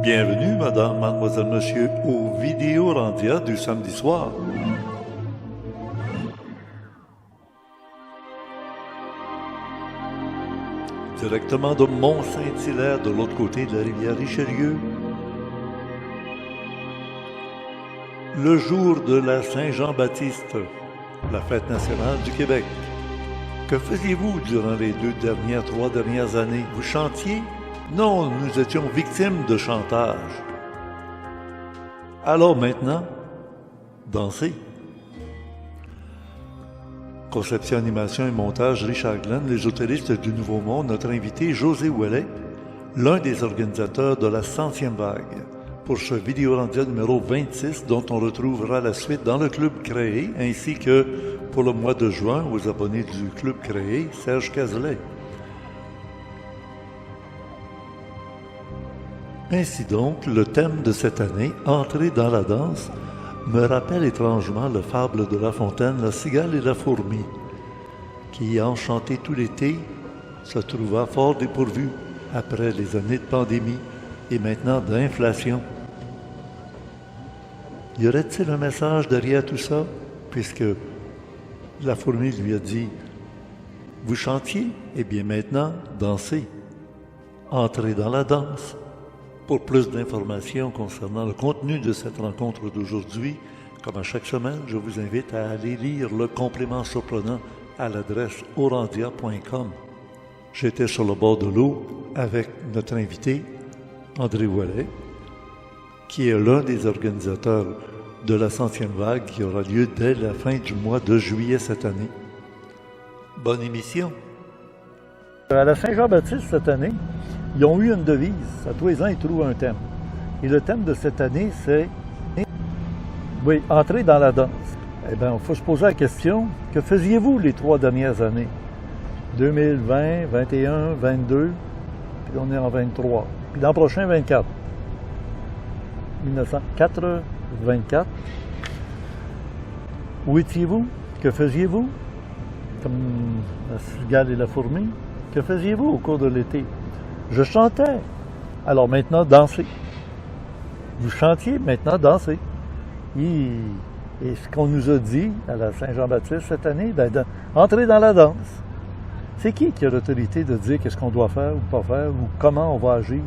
Bienvenue, madame, mademoiselle, monsieur, aux vidéos Randia du samedi soir. Directement de Mont-Saint-Hilaire, de l'autre côté de la rivière Richelieu, le jour de la Saint-Jean-Baptiste, la fête nationale du Québec. Que faisiez-vous durant les 3 dernières années? Vous chantiez? Non, nous étions victimes de chantage. Alors maintenant, dansez. Conception, animation et montage, Richard Glenn, les autoristes du Nouveau Monde, notre invité José Ouellet, l'un des organisateurs de la 100e vague, pour ce Vidéorandia numéro 26, dont on retrouvera la suite dans le Club Créé, ainsi que pour le mois de juin aux abonnés du Club Créé, Serge Cazelet. Ainsi donc, le thème de cette année, Entrer dans la danse, me rappelle étrangement le fable de La Fontaine, La cigale et la fourmi, qui, ayant chanté tout l'été, se trouva fort dépourvu après les années de pandémie et maintenant d'inflation. Y aurait-il un message derrière tout ça, puisque la fourmi lui a dit « Vous chantiez, eh bien maintenant, dansez. Entrez dans la danse. » Pour plus d'informations concernant le contenu de cette rencontre d'aujourd'hui, comme à chaque semaine, je vous invite à aller lire le complément surprenant à l'adresse orandia.com. J'étais sur le bord de l'eau avec notre invité, André Ouellet, qui est l'un des organisateurs de la 100e vague qui aura lieu dès la fin du mois de juillet cette année. Bonne émission! À la Saint-Jean-Baptiste cette année, ils ont eu une devise. À tous les ans, ils trouvent un thème. Et le thème de cette année, c'est entrer dans la danse. Eh bien, il faut se poser la question, que faisiez-vous les 3 dernières années? 2020, 21, 22, puis on est en 23. Puis l'an prochain, 24. 1924. Où étiez-vous? Que faisiez-vous? Comme la cigale et la fourmi. Que faisiez-vous au cours de l'été? Je chantais. Alors maintenant, dansez. Vous chantiez, maintenant, dansez. Et ce qu'on nous a dit à la Saint-Jean-Baptiste cette année, entrez dans la danse. C'est qui a l'autorité de dire qu'est-ce qu'on doit faire ou pas faire, ou comment on va agir?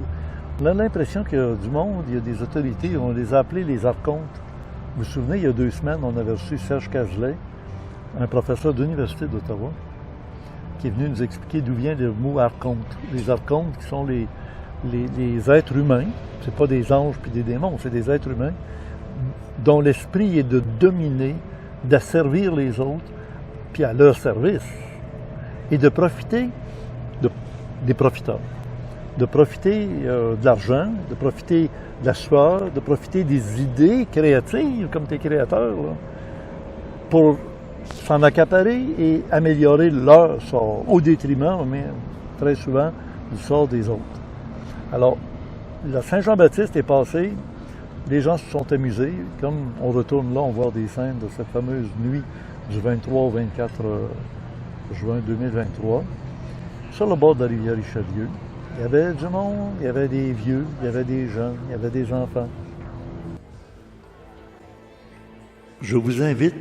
On a l'impression qu'il y a du monde, il y a des autorités, on les a appelés les archontes. Vous vous souvenez, il y a 2 semaines, on avait reçu Serge Cazelet, un professeur d'Université d'Ottawa, qui est venu nous expliquer d'où vient le mot archonte. Les archontes qui sont les êtres humains, c'est pas des anges puis des démons, c'est des êtres humains dont l'esprit est de dominer, d'asservir les autres, puis à leur service, et de profiter des profiteurs, de profiter de l'argent, de profiter de la sueur, de profiter des idées créatives, comme tes créateurs, là, pour s'en accaparer et améliorer leur sort, au détriment, mais très souvent, du sort des autres. Alors, la Saint-Jean-Baptiste est passée, les gens se sont amusés, comme on retourne là, on voit des scènes de cette fameuse nuit du 23 au 24 juin 2023, sur le bord de la rivière Richelieu. Il y avait du monde, il y avait des vieux, il y avait des jeunes, il y avait des enfants. Je vous invite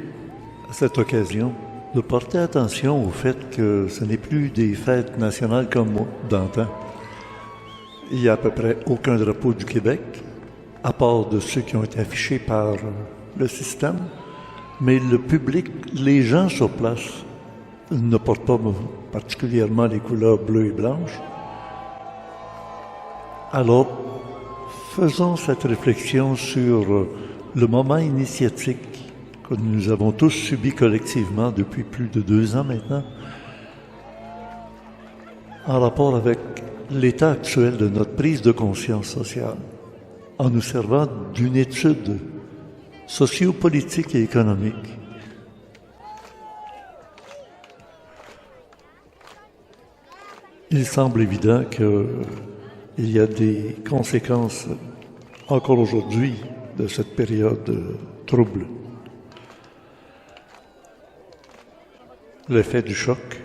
à cette occasion de porter attention au fait que ce n'est plus des fêtes nationales comme d'antan. Il n'y a à peu près aucun drapeau du Québec, à part de ceux qui ont été affichés par le système, mais le public, les gens sur place, ne portent pas particulièrement les couleurs bleues et blanches. Alors, faisons cette réflexion sur le moment initiatique que nous avons tous subi collectivement depuis plus de 2 ans maintenant, en rapport avec l'état actuel de notre prise de conscience sociale, en nous servant d'une étude sociopolitique et économique. Il semble évident qu'il y a des conséquences encore aujourd'hui de cette période trouble. L'effet du choc,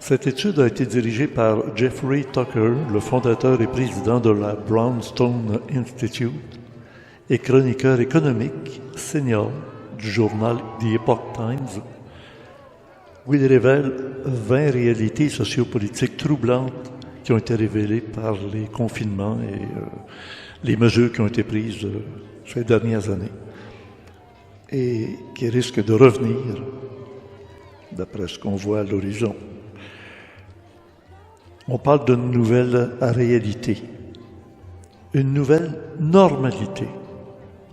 Cette étude a été dirigée par Jeffrey Tucker, le fondateur et président de la Brownstone Institute et chroniqueur économique senior du journal The Epoch Times, où il révèle 20 réalités sociopolitiques troublantes qui ont été révélées par les confinements et les mesures qui ont été prises ces dernières années et qui risquent de revenir, d'après ce qu'on voit à l'horizon. On parle d'une nouvelle réalité, une nouvelle normalité.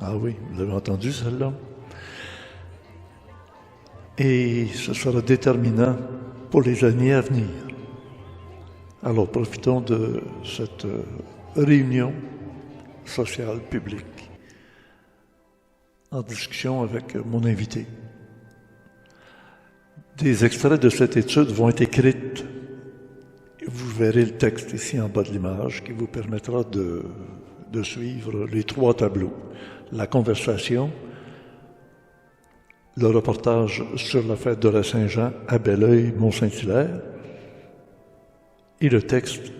Ah oui, vous avez entendu celle-là? Et ce sera déterminant pour les années à venir. Alors profitons de cette réunion sociale publique en discussion avec mon invité. Des extraits de cette étude vont être écrits. Vous verrez le texte ici en bas de l'image qui vous permettra de suivre les 3 tableaux. La conversation, le reportage sur la fête de la Saint-Jean à Belleuil, Mont-Saint-Hilaire, et le texte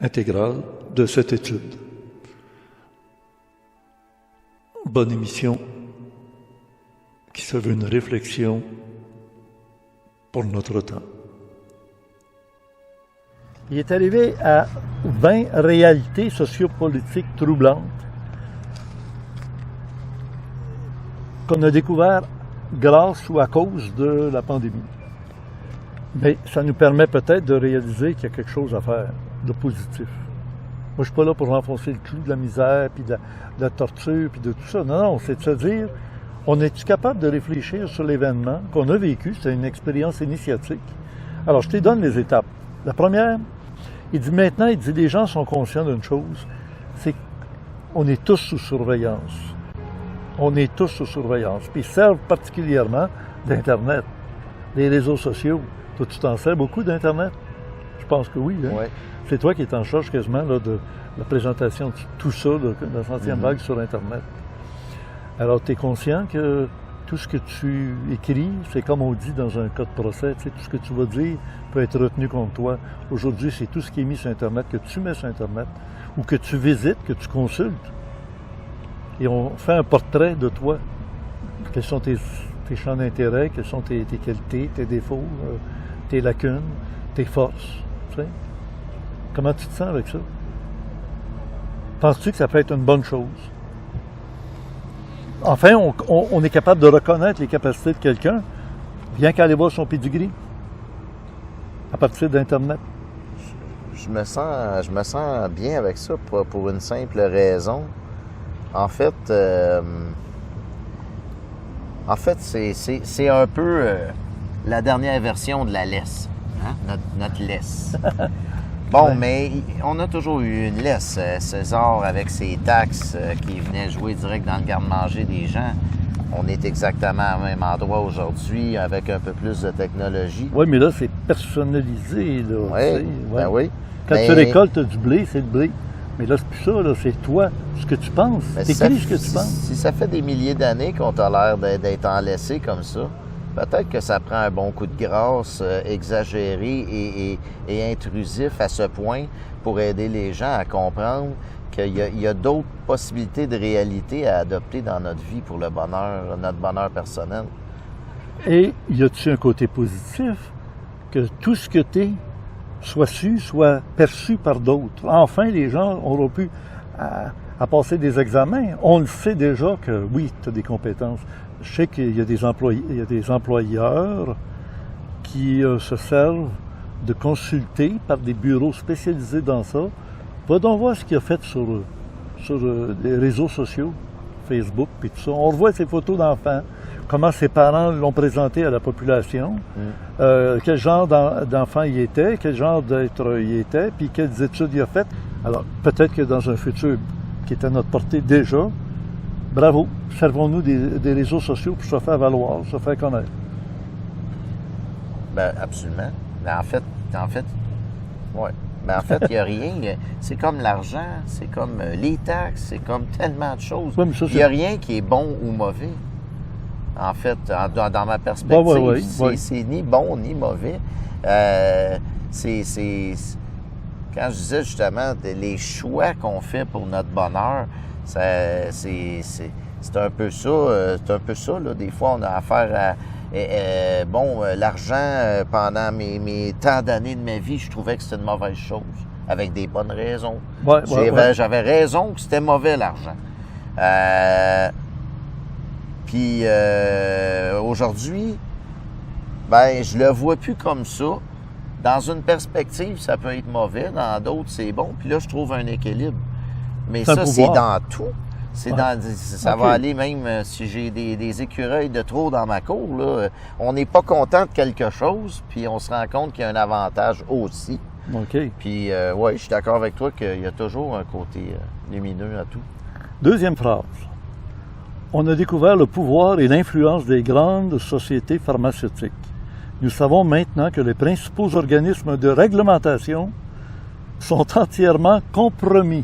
intégral de cette étude. Bonne émission qui se veut une réflexion pour notre temps. Il est arrivé à 20 réalités sociopolitiques troublantes qu'on a découvert grâce ou à cause de la pandémie. Mais ça nous permet peut-être de réaliser qu'il y a quelque chose à faire de positif. Moi, je ne suis pas là pour renfoncer le clou de la misère, puis de la torture, puis de tout ça. Non, c'est de se dire, on est-tu capable de réfléchir sur l'événement qu'on a vécu? C'est une expérience initiatique. Alors, je te donne les étapes. La première, il dit maintenant, les gens sont conscients d'une chose, c'est qu'on est tous sous surveillance. On est tous sous surveillance. Puis ils servent particulièrement d'Internet, les réseaux sociaux. Toi, tu t'en sers beaucoup d'Internet? Je pense que oui. Hein? Ouais. C'est toi qui es en charge quasiment là, de la présentation de tout ça, de la 100e vague sur Internet. Alors, tu es conscient que tout ce que tu écris, c'est comme on dit dans un cas de procès, tu sais, tout ce que tu vas dire peut être retenu contre toi. Aujourd'hui, c'est tout ce qui est mis sur Internet, que tu mets sur Internet, ou que tu visites, que tu consultes. Et on fait un portrait de toi. Quels sont tes champs d'intérêt, quelles sont tes qualités, tes défauts, tes lacunes, tes forces. Tu sais? Comment tu te sens avec ça? Penses-tu que ça peut être une bonne chose? Enfin, on est capable de reconnaître les capacités de quelqu'un, bien qu'aller voir son pedigree à partir d'Internet. Je me sens bien avec ça pour une simple raison. En fait, c'est un peu la dernière version de la laisse, hein? Notre laisse. Bon, ouais. Mais on a toujours eu une laisse. César, avec ses taxes qui venaient jouer direct dans le garde-manger des gens, on est exactement au même endroit aujourd'hui avec un peu plus de technologie. Oui, mais là, c'est personnalisé. Là, oui, ben oui. Quand tu récoltes du blé, c'est le blé. Mais là, c'est plus ça, là, c'est toi, ce que tu penses. T'écris ce que tu penses. Si ça fait des milliers d'années qu'on t'a l'air d'être enlaissé comme ça, peut-être que ça prend un bon coup de grâce exagéré et intrusif à ce point pour aider les gens à comprendre qu'il y a d'autres possibilités de réalité à adopter dans notre vie pour notre bonheur personnel. Et y a-t-il un côté positif que tout ce que tu es soit su, soit perçu par d'autres? Enfin, les gens auront pu à passer des examens. On le sait déjà que oui, tu as des compétences. Je sais qu'il y a des employeurs qui se servent de consulter par des bureaux spécialisés dans ça. Va donc voir ce qu'il a fait sur les réseaux sociaux, Facebook, puis tout ça. On revoit ses photos d'enfants, comment ses parents l'ont présenté à la population, quel genre d'enfant il était, quel genre d'être il était, puis quelles études il a faites. Alors, peut-être que dans un futur qui est à notre portée déjà, bravo, servons-nous des réseaux sociaux pour se faire valoir, se faire connaître. Bien, absolument. Mais en fait, ouais. Mais en fait, il n'y a rien. C'est comme l'argent, c'est comme les taxes, c'est comme tellement de choses. Ouais, il n'y a rien qui est bon ou mauvais. En fait, dans ma perspective, c'est ni bon ni mauvais. Quand je disais justement les choix qu'on fait pour notre bonheur, c'est un peu ça. C'est un peu ça, là. Des fois, on a affaire à... l'argent, pendant mes tant d'années de ma vie, je trouvais que c'était une mauvaise chose, avec des bonnes raisons. J'avais raison que c'était mauvais, l'argent. Puis aujourd'hui, ben je le vois plus comme ça. Dans une perspective, ça peut être mauvais, dans d'autres, c'est bon. Puis là, je trouve un équilibre. Mais ça, c'est dans tout. Ça va aller même si j'ai des écureuils de trop dans ma cour. Là, on n'est pas content de quelque chose, puis on se rend compte qu'il y a un avantage aussi. OK. Puis, oui, je suis d'accord avec toi qu'il y a toujours un côté lumineux à tout. Deuxième phrase. On a découvert le pouvoir et l'influence des grandes sociétés pharmaceutiques. Nous savons maintenant que les principaux organismes de réglementation sont entièrement compromis.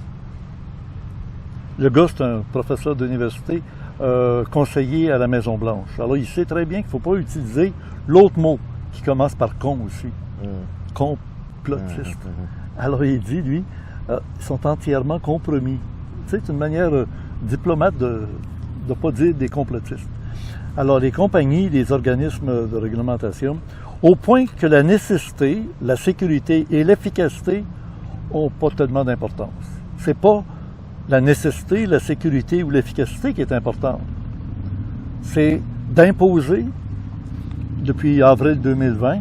Le gars, c'est un professeur d'université, conseiller à la Maison-Blanche. Alors, il sait très bien qu'il ne faut pas utiliser l'autre mot, qui commence par « con » aussi. Complotiste. Alors, il dit, lui, ils sont entièrement compromis. Tu sais, c'est une manière diplomate de ne pas dire des complotistes. Alors, les compagnies, les organismes de réglementation, au point que la nécessité, la sécurité et l'efficacité n'ont pas tellement d'importance. C'est pas la nécessité, la sécurité ou l'efficacité qui est importante. C'est d'imposer, depuis avril 2020,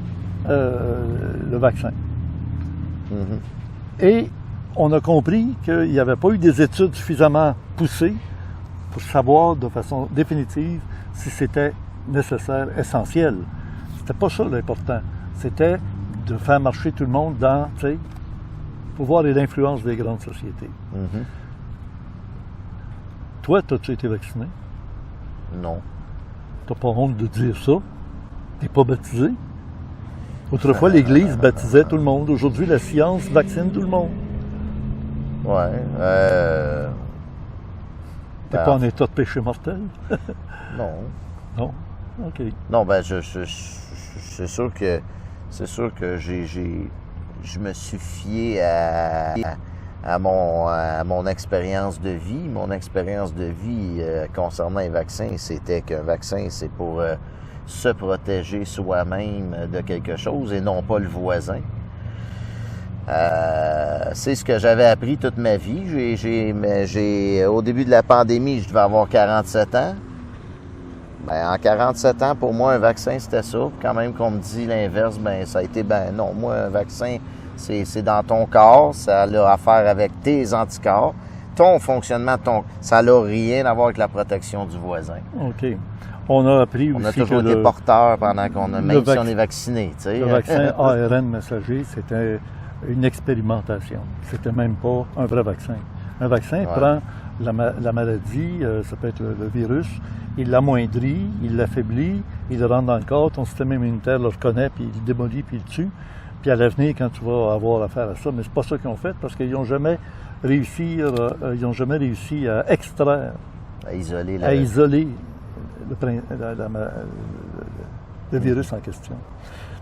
le vaccin. Et on a compris qu'il n'y avait pas eu des études suffisamment poussées pour savoir de façon définitive si c'était nécessaire, essentiel. C'était pas ça l'important. C'était de faire marcher tout le monde dans, tu sais, le pouvoir et l'influence des grandes sociétés. Toi, as-tu été vacciné? Non. T'as pas honte de dire ça? T'es pas baptisé? Autrefois, l'Église baptisait tout le monde. Aujourd'hui, la science vaccine tout le monde. Ouais. T'es pas en état de péché mortel? Non. Non? OK. Non, ben c'est sûr que je me suis fié à mon expérience de vie. Mon expérience de vie concernant les vaccins, c'était qu'un vaccin, c'est pour se protéger soi-même de quelque chose et non pas le voisin. C'est ce que j'avais appris toute ma vie. Au début de la pandémie, je devais avoir 47 ans. Ben, en 47 ans, pour moi, un vaccin, c'était ça. Quand même qu'on me dit l'inverse, ben ça a été, ben non, moi, un vaccin, c'est dans ton corps, ça a affaire avec tes anticorps, ton fonctionnement, ça n'a rien à voir avec la protection du voisin. OK. On a appris aussi on a toujours été porteur pendant qu'on a, même si on est vacciné, tu sais. Le vaccin ARN messager, c'était une expérimentation. C'était même pas un vrai vaccin. Un vaccin prend la maladie, ça peut être le virus, il l'amoindrit, il l'affaiblit, il le rentre dans le corps, ton système immunitaire le reconnaît, puis il le démolit, puis il le tue. Puis à l'avenir, quand tu vas avoir affaire à ça, mais c'est pas ça qu'ils ont fait, parce qu'ils n'ont jamais réussi à extraire, à isoler le virus en question.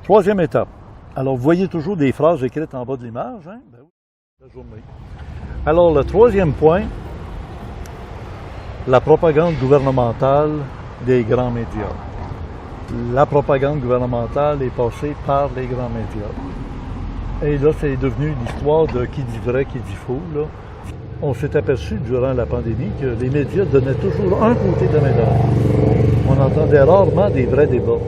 Troisième étape. Alors, vous voyez toujours des phrases écrites en bas de l'image, hein? Ben oui, la journée. Alors, le troisième point, la propagande gouvernementale des grands médias. La propagande gouvernementale est passée par les grands médias. Et là, c'est devenu l'histoire de qui dit vrai, qui dit faux, là. On s'est aperçu durant la pandémie que les médias donnaient toujours un côté de la médaille. On entendait rarement des vrais débats.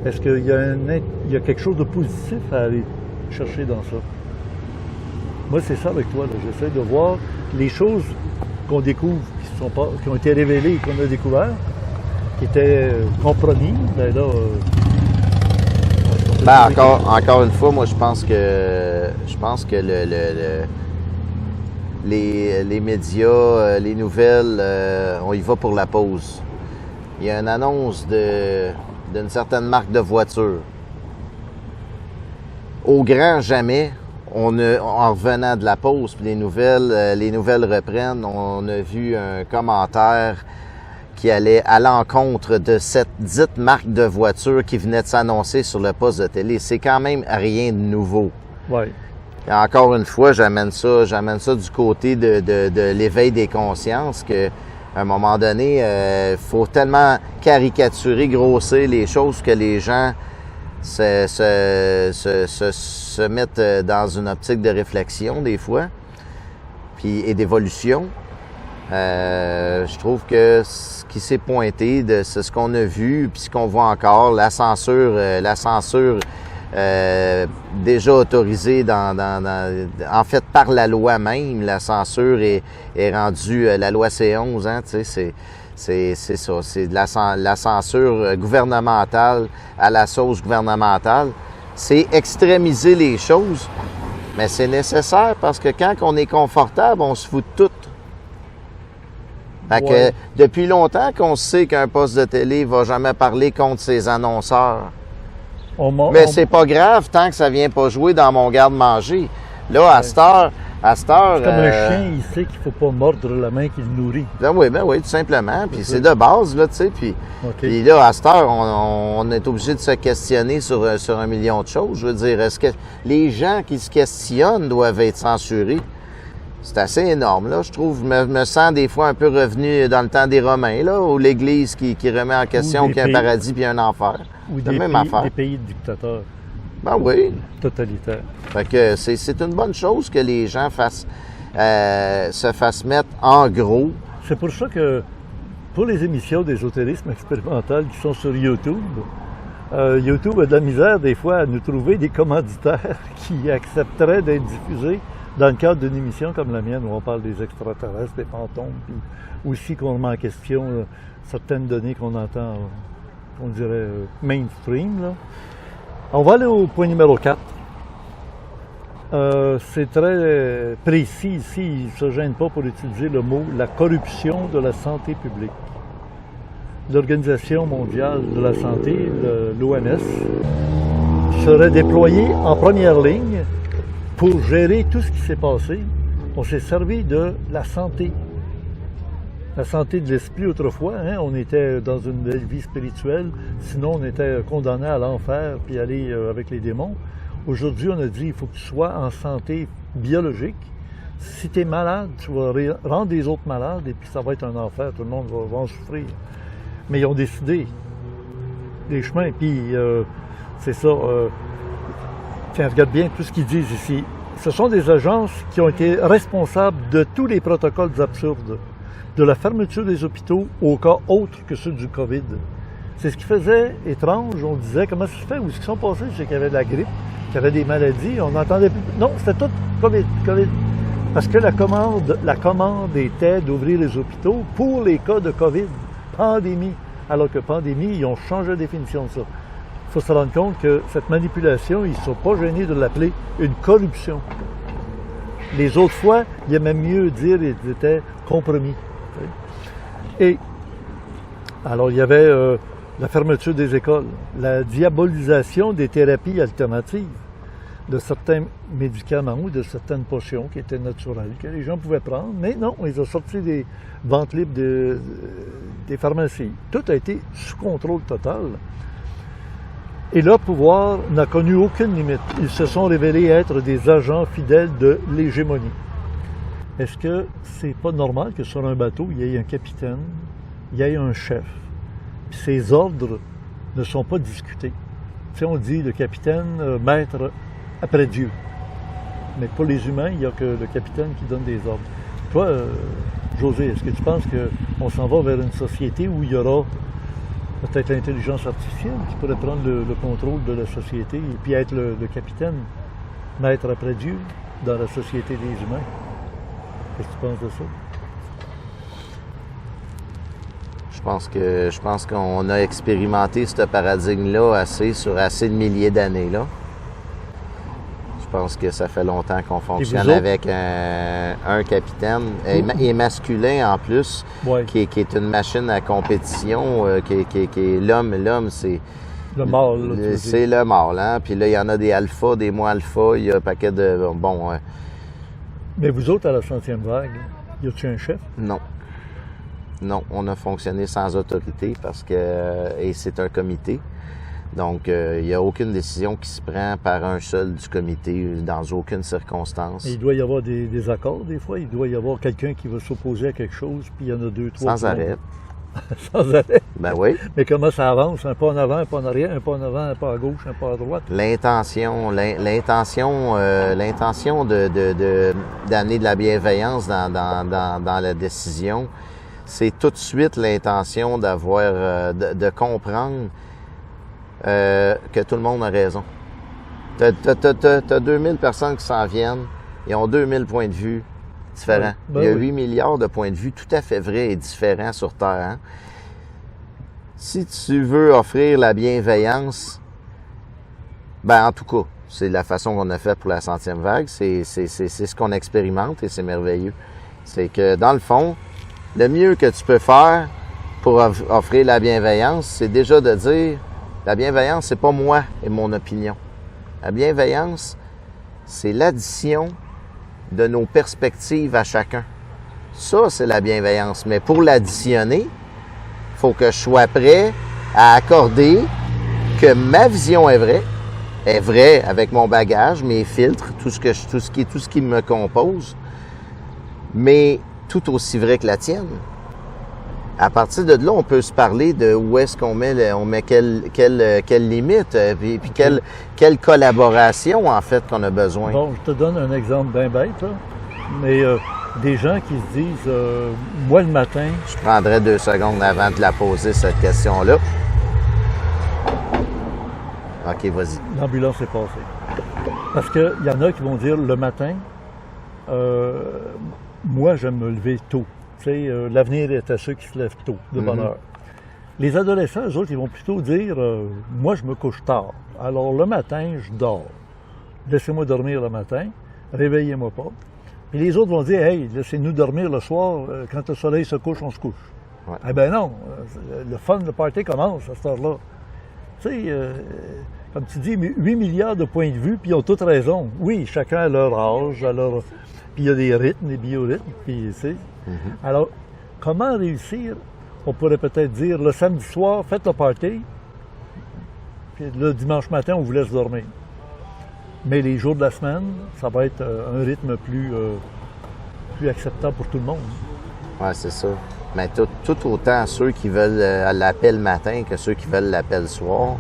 Est-ce qu'il y a quelque chose de positif à aller chercher dans ça? Moi, c'est ça avec toi. J'essaie de voir les choses qu'on découvre, qui ont été révélées et qu'on a découvert, qui étaient compromis. Ben là, encore une fois, moi, je pense que les médias, les nouvelles, on y va pour la pause. Il y a une annonce d'une certaine marque de voiture. Au grand jamais, en revenant de la pause, puis les nouvelles reprennent, on a vu un commentaire qui allait à l'encontre de cette dite marque de voiture qui venait de s'annoncer sur le poste de télé. C'est quand même rien de nouveau. Oui. Et encore une fois, j'amène ça du côté de l'éveil des consciences que à un moment donné, faut tellement caricaturer, grossir les choses que les gens se mettent dans une optique de réflexion des fois, et d'évolution. Je trouve que ce qui s'est pointé, c'est ce qu'on a vu, puis ce qu'on voit encore, la censure déjà autorisée en fait par la loi même. La censure est rendue la loi C11, hein, tu sais, c'est ça, c'est de la censure gouvernementale à la sauce gouvernementale. C'est extrémiser les choses, mais c'est nécessaire parce que quand on est confortable, on se fout de tout. Fait que depuis longtemps qu'on sait qu'un poste de télé va jamais parler contre ses annonceurs. Mais c'est pas grave tant que ça vient pas jouer dans mon garde-manger. Là, à cette heure... C'est comme un chien, il sait qu'il faut pas mordre la main qui le nourrit. Ben oui, tout simplement. Puis c'est de base, là, tu sais. Puis là, à cette heure, on est obligé de se questionner sur 1 million de choses. Je veux dire, est-ce que les gens qui se questionnent doivent être censurés? C'est assez énorme, là. Je trouve, je me sens des fois un peu revenu dans le temps des Romains, là, où l'Église qui remet en question qu'il y a un paradis puis un enfer. Ou des pays de dictateurs. Ben oui. Totalitaires. Fait que c'est une bonne chose que les gens se fassent mettre en gros. C'est pour ça que, pour les émissions d'ésotérisme expérimental qui sont sur YouTube, YouTube a de la misère des fois à nous trouver des commanditaires qui accepteraient d'être diffusés dans le cadre d'une émission comme la mienne où on parle des extraterrestres, des fantômes, puis aussi qu'on remet en question certaines données qu'on entend, on dirait mainstream, là. On va aller au point numéro 4. C'est très précis ici, il ne se gêne pas pour utiliser le mot « la corruption de la santé publique ». L'Organisation mondiale de la santé, l'OMS, serait déployée en première ligne pour gérer tout ce qui s'est passé. On s'est servi de la santé de l'esprit autrefois, hein? On était dans une belle vie spirituelle, sinon on était condamné à l'enfer puis aller avec les démons. Aujourd'hui, on a dit il faut que tu sois en santé biologique. Si tu es malade, tu vas rendre les autres malades et puis ça va être un enfer, tout le monde va en souffrir. Mais ils ont décidé des chemins, puis c'est ça. Tiens, regarde bien tout ce qu'ils disent ici. Ce sont des agences qui ont été responsables de tous les protocoles absurdes, de la fermeture des hôpitaux aux cas autres que ceux du COVID. C'est ce qui faisait étrange. On disait, comment ça se fait? Où est-ce qu'ils sont passés? C'est qu'il y avait de la grippe, qu'il y avait des maladies. On n'entendait plus. Non, c'était tout COVID. Parce que la commande était d'ouvrir les hôpitaux pour les cas de COVID, pandémie. Alors que pandémie, ils ont changé la définition de ça. Il faut se rendre compte que cette manipulation, ils ne sont pas gênés de l'appeler une corruption. Les autres fois, il aimaient mieux dire qu'ils étaient compromis. Et alors, il y avait la fermeture des écoles, la diabolisation des thérapies alternatives, de certains médicaments ou de certaines potions qui étaient naturelles, que les gens pouvaient prendre. Mais non, ils ont sorti des ventes libres des pharmacies. Tout a été sous contrôle total. Et leur pouvoir n'a connu aucune limite. Ils se sont révélés être des agents fidèles de l'hégémonie. Est-ce que c'est pas normal que sur un bateau, il y ait un capitaine, il y ait un chef, puis ces ordres ne sont pas discutés? Tu sais, on dit le capitaine, maître après Dieu. Mais pour les humains, il n'y a que le capitaine qui donne des ordres. Toi, José, est-ce que tu penses qu'on s'en va vers une société où il y aura peut-être l'intelligence artificielle qui pourrait prendre le contrôle de la société et puis être le capitaine, maître après Dieu, dans la société des humains? Qu'est-ce que tu penses de ça? Je pense qu'on a expérimenté ce paradigme-là sur assez de milliers d'années, là. Je pense que ça fait longtemps qu'on fonctionne avec un capitaine, et masculin en plus, ouais, qui est une machine à compétition, qui est l'homme. L'homme, c'est... Le mâle. C'est le mâle, hein? Puis là, il y en a des alphas, des moins alphas, il y a un paquet de... Bon... Mais vous autres, à la 100e vague, y a-t-il un chef? Non. Non, on a fonctionné sans autorité et c'est un comité. Donc, il n'y a aucune décision qui se prend par un seul du comité dans aucune circonstance. Et il doit y avoir des accords des fois. Il doit y avoir quelqu'un qui va s'opposer à quelque chose, puis il y en a 2, 3. Sans arrêt. Sans arrêt. Ben oui. Mais comment ça avance? Un pas en avant, un pas en arrière, un pas en avant, un pas à gauche, un pas à droite. L'intention d'amener de la bienveillance dans la décision, c'est tout de suite l'intention de comprendre que tout le monde a raison. T'as 2000 personnes qui s'en viennent, ils ont 2000 points de vue différents. Ben Il y a oui. 8 milliards de points de vue tout à fait vrais et différents sur Terre. Hein? Si tu veux offrir la bienveillance, ben en tout cas, c'est la façon qu'on a fait pour la 100e vague, c'est ce qu'on expérimente et c'est merveilleux. C'est que dans le fond, le mieux que tu peux faire pour offrir la bienveillance, c'est déjà de dire, la bienveillance, c'est pas moi et mon opinion. La bienveillance, c'est l'addition de nos perspectives à chacun. Ça, c'est la bienveillance. Mais pour l'additionner, il faut que je sois prêt à accorder que ma vision est vraie avec mon bagage, mes filtres, tout ce qui me compose, mais tout aussi vrai que la tienne. À partir de là, on peut se parler de où est-ce qu'on met, quelle limite, puis quelle collaboration, en fait, qu'on a besoin. Bon, je te donne un exemple bien bête, là. Mais des gens qui se disent, moi, le matin, Je prendrais 2 secondes avant de la poser, cette question-là. OK, vas-y. l'ambulance est passée. Parce qu'il y en a qui vont dire, le matin, moi, j'aime me lever tôt. Tu sais, l'avenir est à ceux qui se lèvent tôt, de bonne heure. Les adolescents, eux autres, ils vont plutôt dire, moi, je me couche tard. Alors, le matin, je dors. Laissez-moi dormir le matin, réveillez-moi pas. Puis les autres vont dire, hey, laissez-nous dormir le soir, quand le soleil se couche, on se couche. Ouais. Eh ben non, le fun, le party commence à cette heure-là. Tu sais, comme tu dis, 8 milliards de points de vue, puis ils ont toutes raison. Oui, chacun a leur âge, puis il y a des rythmes, des biorhythmes, puis tu sais. Alors, comment réussir? On pourrait peut-être dire, le samedi soir, faites le party, puis le dimanche matin, on vous laisse dormir. Mais les jours de la semaine, ça va être un rythme plus acceptable pour tout le monde. Oui, c'est ça. Mais tout autant ceux qui veulent l'appel matin que ceux qui veulent l'appel soir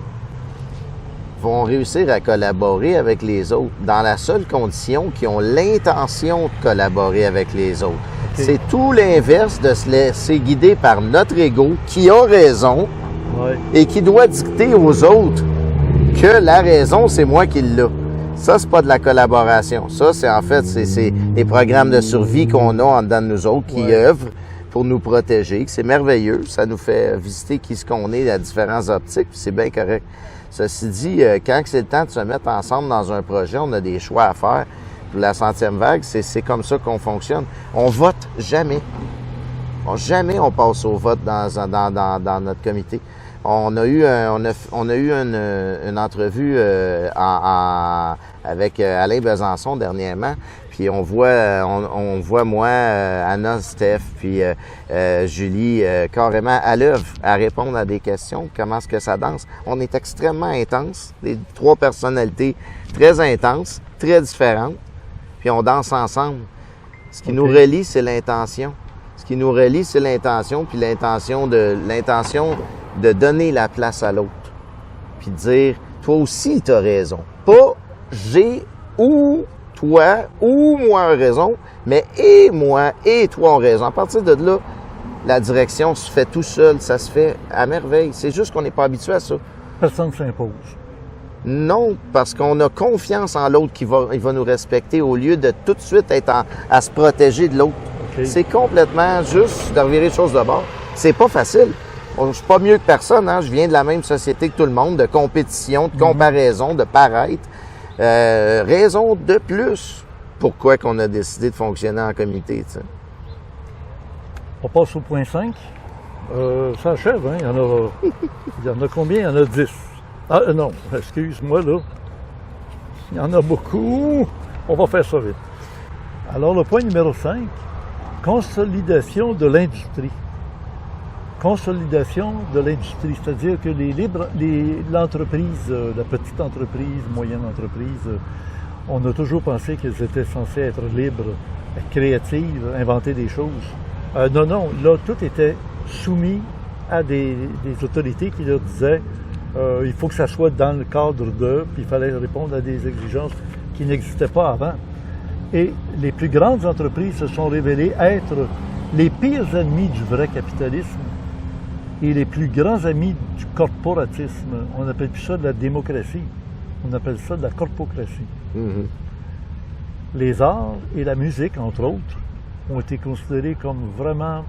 vont réussir à collaborer avec les autres dans la seule condition qu'ils ont l'intention de collaborer avec les autres. Okay. C'est tout l'inverse de se laisser guider par notre ego qui a raison Ouais. et qui doit dicter aux autres que la raison, c'est moi qui l'ai. Ça, c'est pas de la collaboration. Ça, c'est les programmes de survie qu'on a en dedans de nous autres qui œuvrent pour nous protéger. C'est merveilleux. Ça nous fait visiter qui ce qu'on est à différentes optiques, puis c'est bien correct. Ceci dit, quand c'est le temps de se mettre ensemble dans un projet, on a des choix à faire. Pour la 100e vague, c'est comme ça qu'on fonctionne. On vote jamais. Jamais on passe au vote dans notre comité. On a eu une entrevue avec Alain Besançon dernièrement, puis on voit moi, Anna, Steph, puis Julie carrément à l'œuvre à répondre à des questions. Comment est-ce que ça danse? On est extrêmement intense, des 3 personnalités très intenses, très différentes, puis on danse ensemble. Ce qui nous relie, c'est l'intention. Ce qui nous relie, c'est l'intention, puis l'intention de donner la place à l'autre. Puis de dire, toi aussi, tu as raison. Pas j'ai ou toi ou moi a raison, mais et moi et toi ont raison. À partir de là, la direction se fait tout seul, ça se fait à merveille. C'est juste qu'on n'est pas habitué à ça. Personne ne s'impose. Non, parce qu'on a confiance en l'autre qui va nous respecter au lieu de tout de suite être à se protéger de l'autre. Okay. C'est complètement juste de revirer les choses de bord. C'est pas facile. Je suis pas mieux que personne, hein? Je viens de la même société que tout le monde, de compétition, de comparaison, de paraître. Raison de plus pourquoi qu'on a décidé de fonctionner en comité, tu sais. On passe au point 5. Ça achève, hein? Il y en a combien? Il y en a 10. Ah non, excuse-moi là. Il y en a beaucoup. On va faire ça vite. Alors le point numéro 5, consolidation de l'industrie. consolidation de l'industrie, c'est-à-dire que l'entreprise, la petite entreprise, moyenne entreprise, on a toujours pensé qu'elles étaient censées être libres, créatives, inventer des choses. Non, là, tout était soumis à des autorités qui leur disaient il faut que ça soit dans le cadre de, puis il fallait répondre à des exigences qui n'existaient pas avant. Et les plus grandes entreprises se sont révélées être les pires ennemis du vrai capitalisme et les plus grands amis du corporatisme. On appelle plus ça de la démocratie, on appelle ça de la corpocratie. Mhm. Les arts et la musique, entre autres, ont été considérés comme vraiment,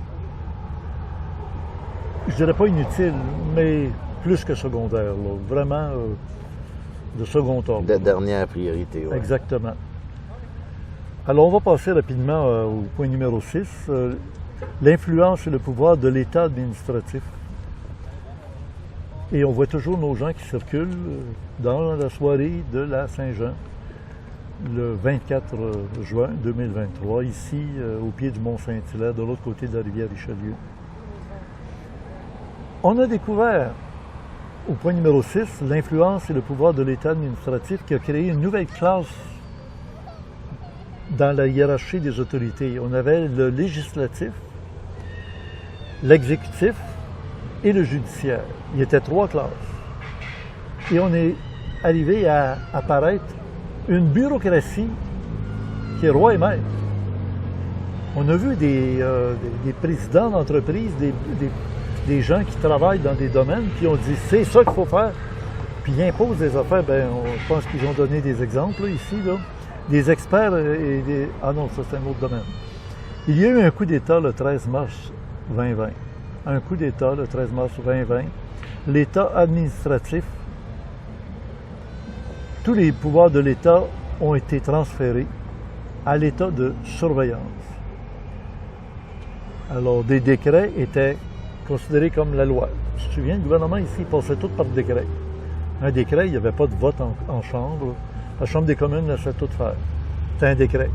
je dirais pas inutiles, mais plus que secondaires, là. Vraiment de second ordre. De dernière priorité, oui. Exactement. Alors, on va passer rapidement au point numéro 6, l'influence et le pouvoir de l'État administratif. Et on voit toujours nos gens qui circulent dans la soirée de la Saint-Jean, le 24 juin 2023, ici au pied du Mont-Saint-Hilaire, de l'autre côté de la rivière Richelieu. On a découvert, au point numéro 6, l'influence et le pouvoir de l'État administratif qui a créé une nouvelle classe dans la hiérarchie des autorités. On avait le législatif, l'exécutif et le judiciaire. Il y était 3 classes. Et on est arrivé à apparaître une bureaucratie qui est roi et maître. On a vu des présidents d'entreprise, des gens qui travaillent dans des domaines, puis on dit c'est ça qu'il faut faire, puis ils imposent des affaires. Je pense qu'ils ont donné des exemples là, ici, là, des experts et des... Ah non, ça c'est un autre domaine. Il y a eu un coup d'État le 13 mars 2020. Un coup d'État le 13 mars 2020. L'État administratif, tous les pouvoirs de l'État ont été transférés à l'État de surveillance. Alors, des décrets étaient considérés comme la loi. Tu te souviens, le gouvernement ici passait tout par décret. Un décret, il n'y avait pas de vote en chambre. La Chambre des communes laissait tout faire. C'était un décret.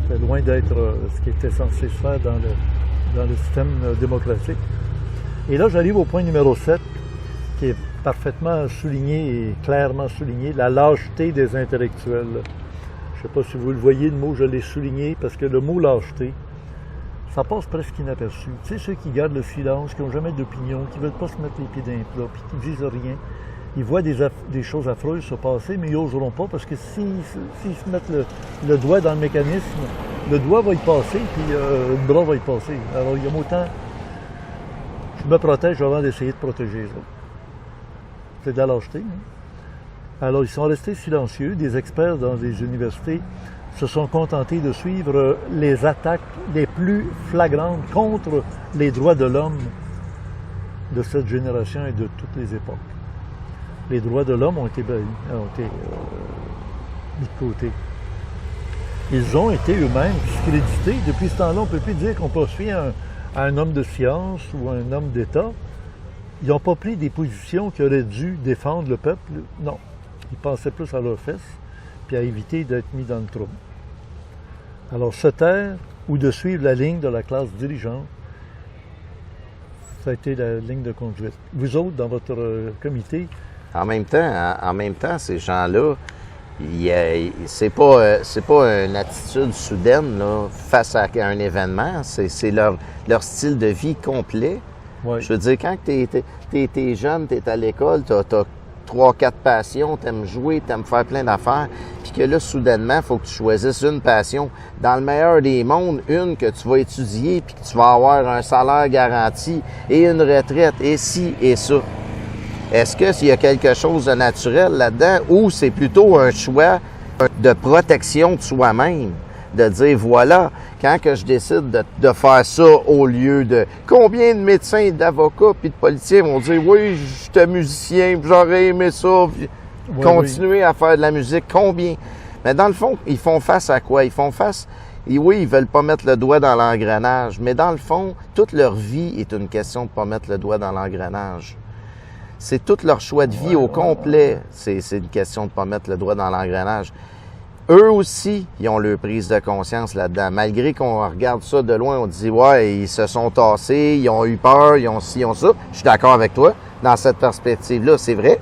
C'est loin d'être ce qui était censé se faire dans le système démocratique. Et là, j'arrive au point numéro 7, qui est parfaitement souligné et clairement souligné, la lâcheté des intellectuels. Je ne sais pas si vous le voyez, le mot, je l'ai souligné, parce que le mot lâcheté, ça passe presque inaperçu. Tu sais, ceux qui gardent le silence, qui n'ont jamais d'opinion, qui ne veulent pas se mettre les pieds dans les plats, puis qui ne disent rien, ils voient des choses affreuses se passer, mais ils n'oseront pas, parce que s'ils se mettent le doigt dans le mécanisme, le doigt va y passer, puis le bras va y passer. Alors, il y a autant... Je me protège avant d'essayer de protéger les autres. C'est de la lâcheté. Hein? Alors, ils sont restés silencieux. Des experts dans les universités se sont contentés de suivre les attaques les plus flagrantes contre les droits de l'homme de cette génération et de toutes les époques. Les droits de l'homme ont été mis de côté. Ils ont été eux-mêmes discrédités. Depuis ce temps-là, on ne peut plus dire qu'on poursuit à un homme de science ou un homme d'État. Ils n'ont pas pris des positions qui auraient dû défendre le peuple. Non. Ils pensaient plus à leurs fesses puis à éviter d'être mis dans le trouble. Alors, se taire ou de suivre la ligne de la classe dirigeante, ça a été la ligne de conduite. Vous autres, dans votre comité... En même temps, ces gens-là, c'est pas une attitude soudaine là, face à un événement. C'est leur style de vie complet. Ouais. Je veux dire, quand t'es jeune, t'es à l'école, t'as 3-4 passions, t'aimes jouer, t'aimes faire plein d'affaires, puis que là, soudainement, il faut que tu choisisses une passion. Dans le meilleur des mondes, une que tu vas étudier, puis que tu vas avoir un salaire garanti et une retraite, et ci et ça. Est-ce qu'il y a quelque chose de naturel là-dedans ou c'est plutôt un choix de protection de soi-même? De dire, voilà, quand que je décide de faire ça au lieu de... Combien de médecins, d'avocats puis de politiciens vont dire, oui, j'étais musicien, j'aurais aimé ça, continuer à faire de la musique. Combien? Mais dans le fond, ils font face à quoi? Ils font face... Et oui, ils veulent pas mettre le doigt dans l'engrenage, mais dans le fond, toute leur vie est une question de pas mettre le doigt dans l'engrenage. C'est tout leur choix de vie au complet. C'est une question de ne pas mettre le doigt dans l'engrenage. eux aussi, ils ont leur prise de conscience là-dedans. Malgré qu'on regarde ça de loin, on dit, ouais, ils se sont tassés, ils ont eu peur, ils ont ci, ils ont ça. Je suis d'accord avec toi dans cette perspective-là, c'est vrai.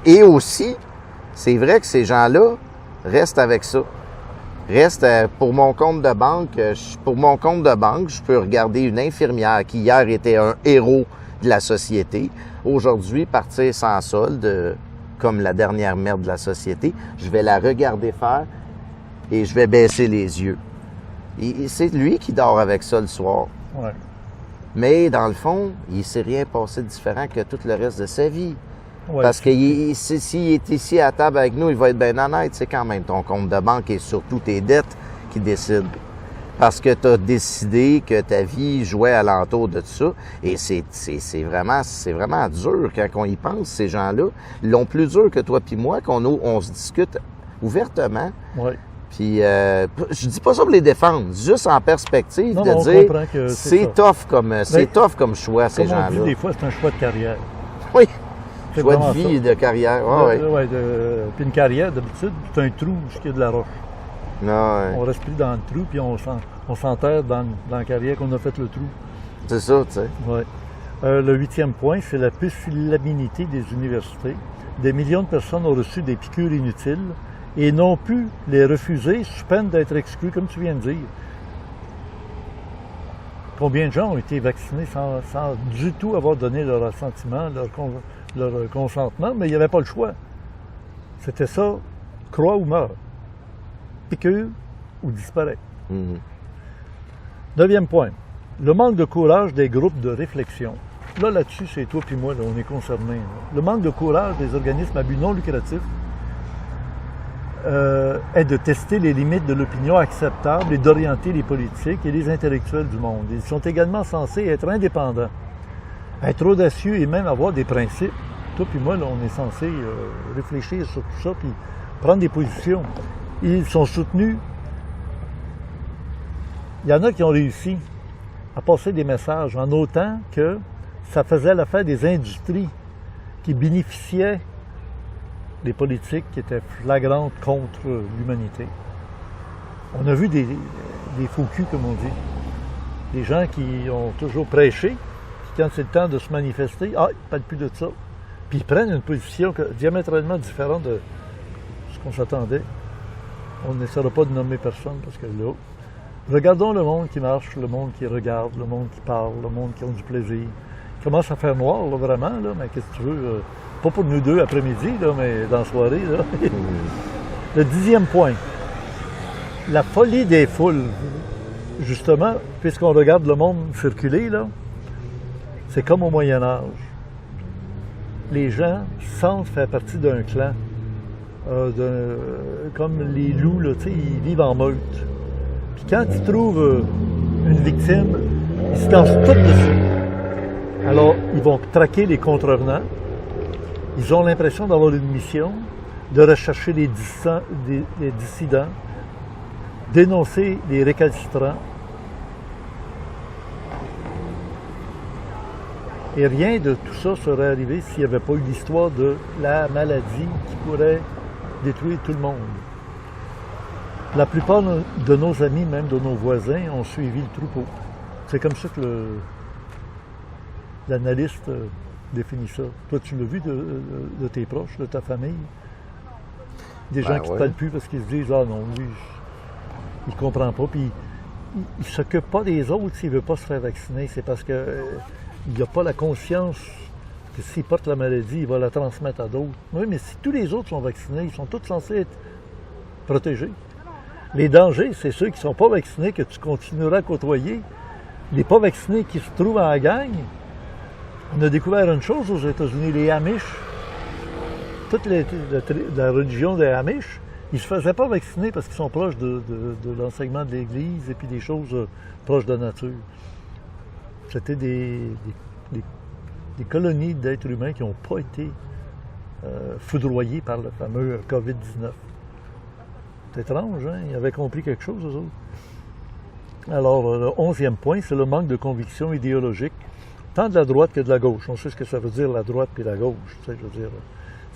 Et aussi, c'est vrai que ces gens-là restent avec ça. Reste pour mon compte de banque, je peux regarder une infirmière qui hier était un héros de la société, aujourd'hui partir sans solde, comme la dernière merde de la société, je vais la regarder faire et je vais baisser les yeux. Et c'est lui qui dort avec ça le soir. Ouais. Mais dans le fond, il ne s'est rien passé de différent que tout le reste de sa vie. Ouais, Parce que s'il est ici à table avec nous, il va être bien honnête. C'est quand même ton compte de banque et surtout tes dettes qui décident. Parce que tu as décidé que ta vie jouait alentour de ça. Et c'est vraiment dur quand on y pense, ces gens-là. Ils l'ont plus dur que toi puis moi, on se discute ouvertement. Ouais. Puis, je dis pas ça pour les défendre, juste en perspective Non, de on dire comprend que c'est tough comme choix, ces comme on gens-là. dit, des fois, c'est un choix de carrière. Oui, C'est choix de vraiment vie ça. et de carrière. Puis une carrière, d'habitude, c'est un trou où il y a de la roche. Non, ouais. On reste pris dans le trou, puis on s'enterre dans la carrière qu'on a fait le trou. C'est ça, tu sais. Ouais. Le 8e point, c'est la pusillanimité des universités. Des millions de personnes ont reçu des piqûres inutiles et n'ont pu les refuser sous peine d'être exclus, comme tu viens de dire. Combien de gens ont été vaccinés sans du tout avoir donné leur assentiment, leur consentement, mais il n'y avait pas le choix. C'était ça, crois ou meurs. Piqûre ou disparaît. Mhm. 9e point, le manque de courage des groupes de réflexion. Là-dessus, c'est toi puis moi, là, on est concernés. Là. Le manque de courage des organismes à but non lucratif est de tester les limites de l'opinion acceptable et d'orienter les politiques et les intellectuels du monde. Ils sont également censés être indépendants, être audacieux et même avoir des principes. Toi puis moi, là, on est censé réfléchir sur tout ça puis prendre des positions. Ils sont soutenus. Il y en a qui ont réussi à passer des messages en autant que ça faisait l'affaire des industries qui bénéficiaient des politiques qui étaient flagrantes contre l'humanité. On a vu des faux culs, comme on dit. Des gens qui ont toujours prêché, puis quand c'est le temps de se manifester, ils ne parlent plus de ça. Puis ils prennent une position diamétralement différente de ce qu'on s'attendait. On n'essaiera pas de nommer personne parce que là, regardons le monde qui marche, le monde qui regarde, le monde qui parle, le monde qui a du plaisir. Il commence à faire noir, là, vraiment, là, mais qu'est-ce que tu veux? Pas pour nous deux après-midi, là, mais dans la soirée. Là. Le 10e point, la folie des foules. Justement, puisqu'on regarde le monde circuler, là, c'est comme au Moyen-Âge. Les gens sentent faire partie d'un clan. Comme les loups, là, ils vivent en meute. Puis quand ils trouvent une victime, ils se lancent tous dessus. Alors, ils vont traquer les contrevenants. Ils ont l'impression d'avoir une mission, de rechercher les dissidents, dénoncer les récalcitrants. Et rien de tout ça serait arrivé s'il n'y avait pas eu l'histoire de la maladie qui pourrait détruire tout le monde. La plupart de nos amis, même de nos voisins, ont suivi le troupeau. C'est comme ça que l'analyste définit ça. Toi, tu l'as vu de tes proches, de ta famille? Des gens qui ne te parlent plus parce qu'ils se disent « Ah non, lui, il ne comprend pas. » Puis il ne s'occupe pas des autres s'il ne veut pas se faire vacciner. C'est parce qu'il n'a pas la conscience que s'il porte la maladie, il va la transmettre à d'autres. Oui, mais si tous les autres sont vaccinés, ils sont tous censés être protégés. Les dangers, c'est ceux qui ne sont pas vaccinés que tu continueras à côtoyer. Les pas vaccinés qui se trouvent en gang. On a découvert une chose aux États-Unis, les Amish. Toute la religion des Amish, ils ne se faisaient pas vacciner parce qu'ils sont proches de l'enseignement de l'Église et puis des choses proches de la nature. C'était des colonies d'êtres humains qui n'ont pas été foudroyés par le fameux COVID-19. C'est étrange, hein? Ils avaient compris quelque chose, eux autres. Alors, le 11e point, c'est le manque de conviction idéologique, tant de la droite que de la gauche. On sait ce que ça veut dire, la droite et la gauche. Tu sais, je veux dire,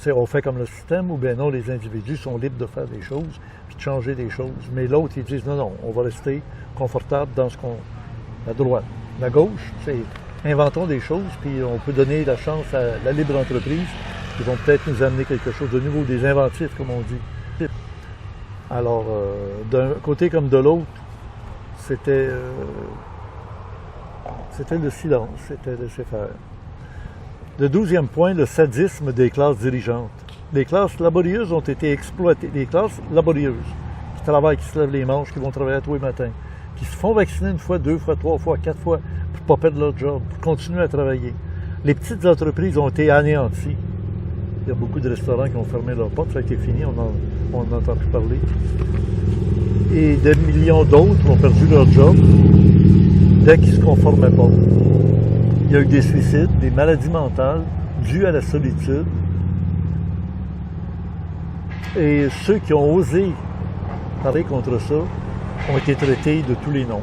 On fait comme le système ou bien non, les individus sont libres de faire des choses puis de changer des choses. Mais l'autre, ils disent non, on va rester confortable dans ce qu'on. La droite. La gauche, c'est inventons des choses puis on peut donner la chance à la libre entreprise qui vont peut-être nous amener quelque chose de nouveau, des inventifs, comme on dit. Alors, d'un côté comme de l'autre, c'était le silence, c'était laisser faire. Le 12e point, le sadisme des classes dirigeantes. Les classes laborieuses ont été exploitées. Les classes laborieuses, qui travaillent, qui se lèvent les manches, qui vont travailler tous les matins, qui se font vacciner une fois, 2 fois, 3 fois, 4 fois, pour ne pas perdre leur job, pour continuer à travailler. Les petites entreprises ont été anéanties. Il y a beaucoup de restaurants qui ont fermé leurs portes, ça a été fini, on n'entend plus parler. Et des millions d'autres ont perdu leur job dès qu'ils ne se conformaient pas. Il y a eu des suicides, des maladies mentales dues à la solitude. Et ceux qui ont osé parler contre ça ont été traités de tous les noms.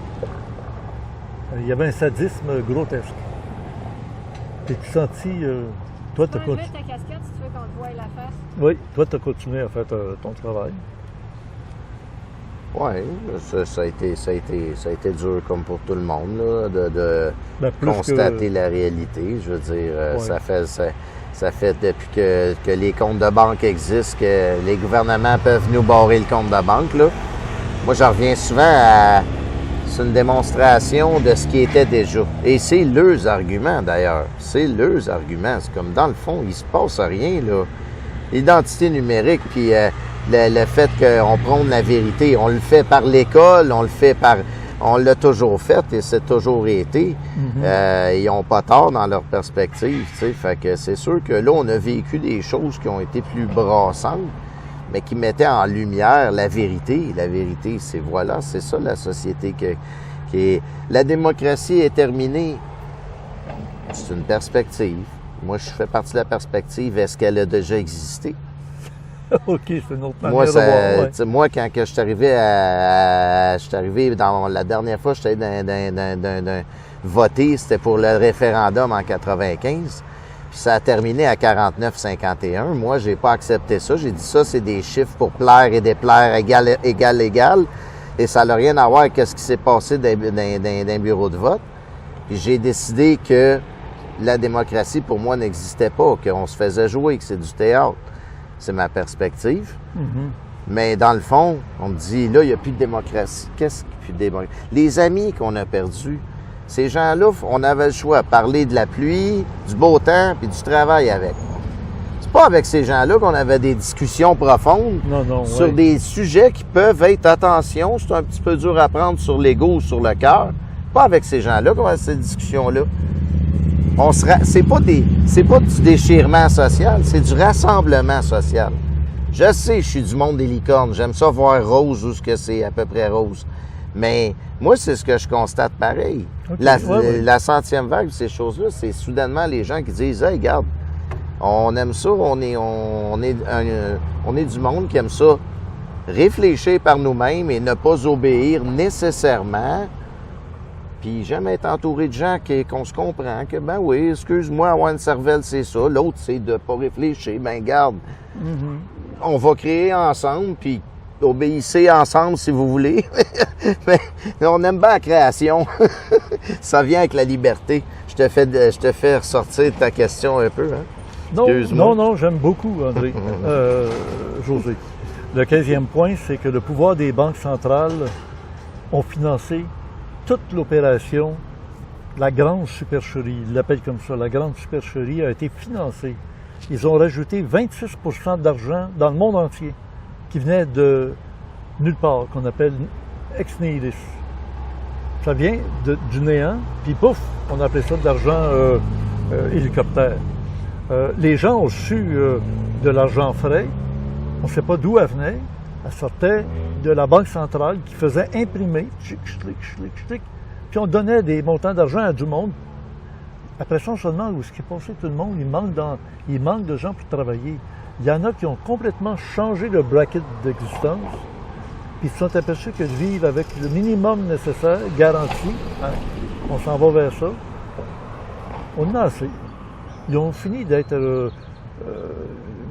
Il y avait un sadisme grotesque. T'es-tu senti... toi, tu peux enlever ta casquette si tu veux qu'on te voie la face. Oui, toi, tu as continué à faire ton travail. Oui, ça a été dur comme pour tout le monde là, de constater la réalité. Je veux dire, ça fait depuis que les comptes de banque existent que les gouvernements peuvent nous barrer le compte de banque. Là. Moi, j'en reviens souvent à... C'est une démonstration de ce qui était déjà. Et c'est leurs arguments, d'ailleurs. C'est leurs arguments. C'est comme, dans le fond, il se passe rien, là. L'identité numérique, puis le fait qu'on prône la vérité, on le fait par l'école, on l'a toujours fait et c'est toujours été. Ils n'ont pas tort dans leur perspective, tu sais. Fait que c'est sûr que là, on a vécu des choses qui ont été plus brassantes, mais qui mettaient en lumière la vérité. La vérité, c'est ça la société qui est... La démocratie est terminée. C'est une perspective. Moi, je fais partie de la perspective. Est-ce qu'elle a déjà existé? OK, c'est une autre manière de voir. Ouais. Moi, quand je suis arrivé dans la dernière fois, j'étais dans voter, c'était pour le référendum en 95. Puis ça a terminé à 49-51. Moi, j'ai pas accepté ça. J'ai dit ça, c'est des chiffres pour plaire et déplaire égal. Et ça n'a rien à voir avec ce qui s'est passé dans un bureau de vote. Puis j'ai décidé que la démocratie, pour moi, n'existait pas, qu'on se faisait jouer, que c'est du théâtre. C'est ma perspective. Mais dans le fond, on me dit, là, il n'y a plus de démocratie. Qu'est-ce qu'il n'y a plus de démocratie? Les amis qu'on a perdus, ces gens-là, on avait le choix de parler de la pluie, du beau temps, puis du travail avec. C'est pas avec ces gens-là qu'on avait des discussions profondes sur des sujets qui peuvent être, attention, c'est un petit peu dur à prendre sur l'ego ou sur le cœur. Pas avec ces gens-là qu'on a ces discussions-là. C'est pas du déchirement social, c'est du rassemblement social. Je sais, je suis du monde des licornes, j'aime ça voir rose où ce que c'est à peu près rose. Mais moi, c'est ce que je constate pareil. Okay. La 100e vague, ces choses-là, c'est soudainement les gens qui disent « Hey, regarde, on aime ça, on est du monde qui aime ça, réfléchir par nous-mêmes et ne pas obéir nécessairement. » Puis j'aime être entouré de gens qu'on se comprend, que ben oui, excuse-moi, avoir une cervelle, c'est ça. L'autre, c'est de pas réfléchir. Ben garde, on va créer ensemble, puis obéissez ensemble si vous voulez. Mais on aime bien la création. Ça vient avec la liberté. Je te fais ressortir ta question un peu. Hein? Non, j'aime beaucoup, André. José. Le 15e point, c'est que le pouvoir des banques centrales ont financé toute l'opération, la grande supercherie, ils l'appellent comme ça, la grande supercherie a été financée. Ils ont rajouté 26% d'argent dans le monde entier, qui venait de nulle part, qu'on appelle ex nihilo. Ça vient du néant, puis pouf, on appelait ça de l'argent hélicoptère. Les gens ont su de l'argent frais, on ne sait pas d'où elle venait. Elle sortait de la Banque centrale qui faisait imprimer, puis on donnait des montants d'argent à du monde. Après ça, on se demande où est-ce qu'il est passé tout le monde. Il manque de gens pour travailler. Il y en a qui ont complètement changé le bracket d'existence, puis ils se sont aperçus que de vivre avec le minimum nécessaire, garanti, on s'en va vers ça, on en a assez. Ils ont fini d'être...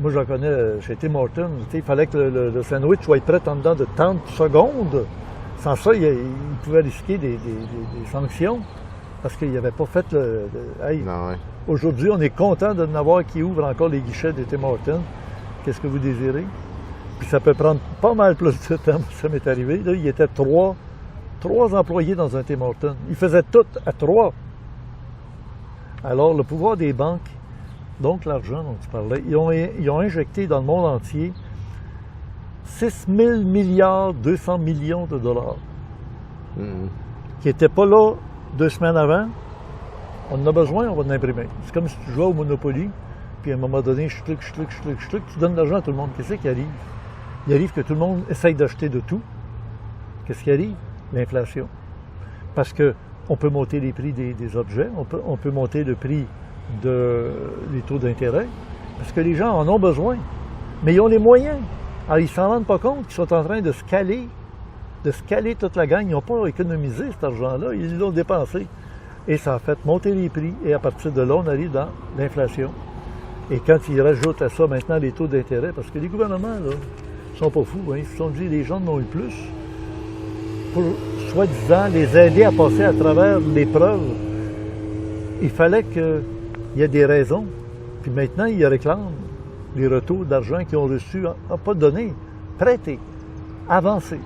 Moi, j'en connais chez Tim Hortons. Il fallait que le sandwich soit prêt en dedans de 30 secondes. Sans ça, il pouvait risquer des sanctions parce qu'il n'avait pas fait le... Hey, Non, ouais. aujourd'hui, on est content de n'avoir qui ouvre encore les guichets de Tim Hortons. Qu'est-ce que vous désirez? Puis ça peut prendre pas mal plus de temps. Ça m'est arrivé. Là, il y était trois employés dans un Tim Hortons. Ils faisaient tout à 3. Alors, le pouvoir des banques, donc l'argent dont tu parlais, ils ont injecté dans le monde entier 6 000 milliards 200 millions de dollars Mhm. qui n'étaient pas là 2 semaines avant. On en a besoin, on va l'imprimer. C'est comme si tu jouais au Monopoly, puis à un moment donné, je clique, tu donnes de l'argent à tout le monde. Qu'est-ce qui arrive? Il arrive que tout le monde essaye d'acheter de tout. Qu'est-ce qui arrive? L'inflation. Parce qu'on peut monter les prix des objets, on peut monter le prix des taux d'intérêt, parce que les gens en ont besoin. Mais ils ont les moyens. Alors, ils ne s'en rendent pas compte qu'ils sont en train de scaler toute la gang. Ils n'ont pas économisé cet argent-là, ils l'ont dépensé. Et ça a fait monter les prix, et à partir de là, on arrive dans l'inflation. Et quand ils rajoutent à ça maintenant les taux d'intérêt, parce que les gouvernements, là, ils sont pas fous, hein, ils se sont dit les gens n'ont eu plus, pour soi-disant les aider à passer à travers l'épreuve. Il fallait qu'il y ait des raisons. Puis maintenant, ils réclament les retours d'argent qu'ils ont reçus, pas donné, prêté, avancé.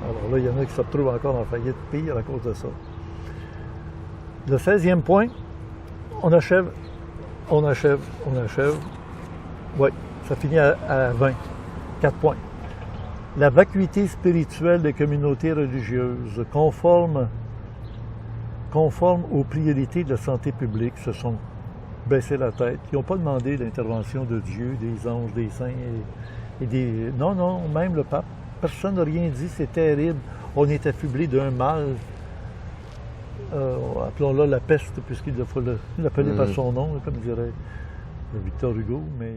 Alors là, il y en a qui se retrouvent encore en faillite pire à cause de ça. Le 16e point, on achève. Oui, ça finit à 20. 4 points. La vacuité spirituelle des communautés religieuses, conforme aux priorités de la santé publique, se sont baissés la tête. Ils n'ont pas demandé l'intervention de Dieu, des anges, des saints et des... Non, même le pape. Personne n'a rien dit, c'est terrible. On est affublé d'un mal. Appelons-le la peste, puisqu'il faut l'appeler par son nom, comme dirait Victor Hugo. Mais,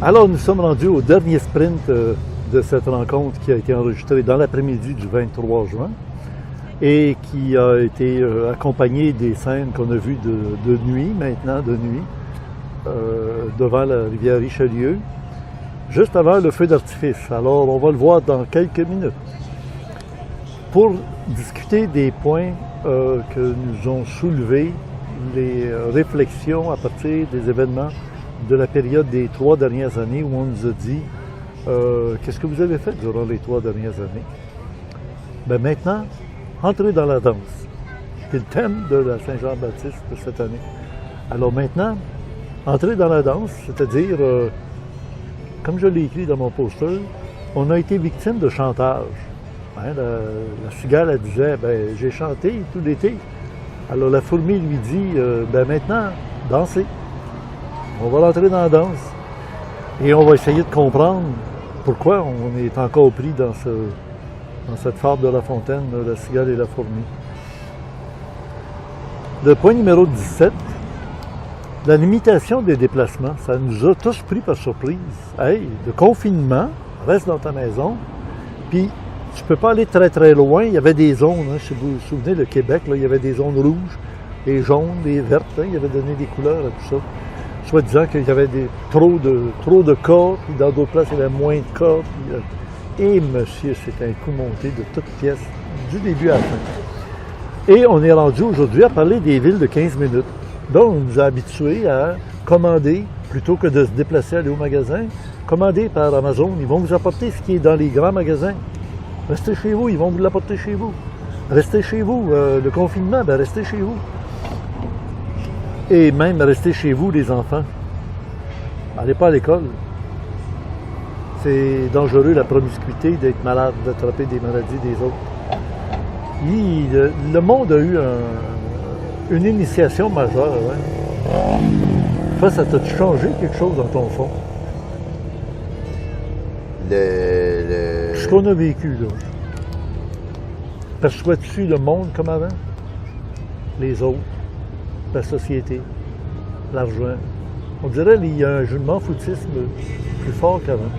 Alors, nous sommes rendus au dernier sprint de cette rencontre qui a été enregistrée dans l'après-midi du 23 juin et qui a été accompagnée des scènes qu'on a vues de nuit, devant la rivière Richelieu, juste avant le feu d'artifice. Alors, on va le voir dans quelques minutes. Pour discuter des points que nous ont soulevés les réflexions à partir des événements de la période des 3 dernières années où on nous a dit qu'est-ce que vous avez fait durant les 3 dernières années? Bien maintenant, entrez dans la danse. C'est le thème de la Saint-Jean-Baptiste de cette année. Alors maintenant, entrez dans la danse, c'est-à-dire, comme je l'ai écrit dans mon poster, on a été victime de chantage. Hein, la cigale, elle disait, ben j'ai chanté tout l'été. Alors la fourmi lui dit, ben maintenant, dansez. On va rentrer dans la danse et on va essayer de comprendre pourquoi on est encore pris dans cette fable de La Fontaine, la cigale et la fourmi. Le point numéro 17, la limitation des déplacements, ça nous a tous pris par surprise. Hey, le confinement, reste dans ta maison, puis tu peux pas aller très très loin. Il y avait des zones, hein, si vous vous souvenez, le Québec, là, il y avait des zones rouges, des jaunes, des vertes, hein, il avait donné des couleurs à tout ça. Soit disant qu'il y avait trop de cas, puis dans d'autres places, il y avait moins de cas. Et monsieur, c'est un coup monté de toutes pièces, du début à la fin. Et on est rendu aujourd'hui à parler des villes de 15 minutes. Donc, on nous a habitués à commander, plutôt que de se déplacer, aller au magasin, commander par Amazon. Ils vont vous apporter ce qui est dans les grands magasins. Restez chez vous, ils vont vous l'apporter chez vous. Restez chez vous. Le confinement, ben restez chez vous. Et même restez chez vous, les enfants. Allez pas à l'école. C'est dangereux, la promiscuité, d'être malade, d'attraper des maladies des autres. Le monde a eu une initiation majeure. Hein. Enfin, ça t'a changé quelque chose dans ton fond? Ce qu'on a vécu, là. Perçois-tu le monde comme avant? Les autres? La société, l'argent. On dirait qu'il y a un jument foutisme plus fort qu'avant.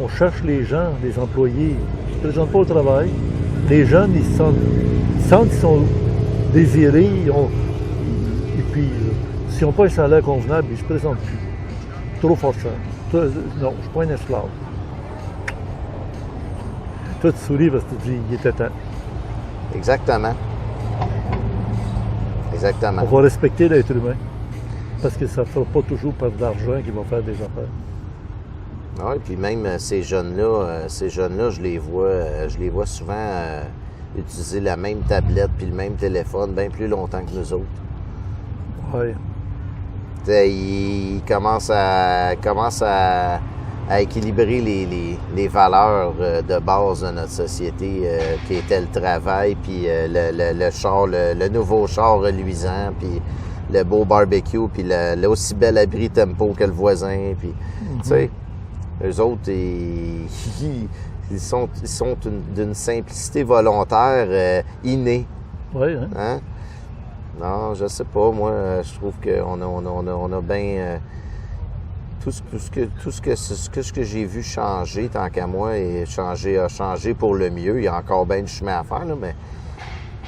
On cherche les gens, les employés, qui ne se présentent pas au travail, Les jeunes, ils sentent qu'ils sont désirés, et puis, s'ils n'ont pas un salaire convenable, ils ne se présentent plus. Trop fort cher. Non, je ne suis pas un esclave. Toi, tu souris parce que tu te dis, il était temps. Exactement. Exactement. On va respecter l'être humain. Parce que ça ne fera pas toujours par de l'argent qu'ils vont faire des affaires. Oui, puis même ces jeunes-là, je les vois souvent utiliser la même tablette puis le même téléphone bien plus longtemps que nous autres. Oui. Ils commencent à équilibrer les valeurs de base de notre société, qui était le travail, puis le char, le nouveau char reluisant, puis le beau barbecue, puis l'aussi bel abri tempo que le voisin, puis, tu sais, eux autres, ils sont d'une simplicité volontaire innée. Oui, hein? Hein? Non, je sais pas. Moi, je trouve qu'on a bien... tout ce que j'ai vu changer, tant qu'à moi, a changé pour le mieux. Il y a encore bien du chemin à faire, là, mais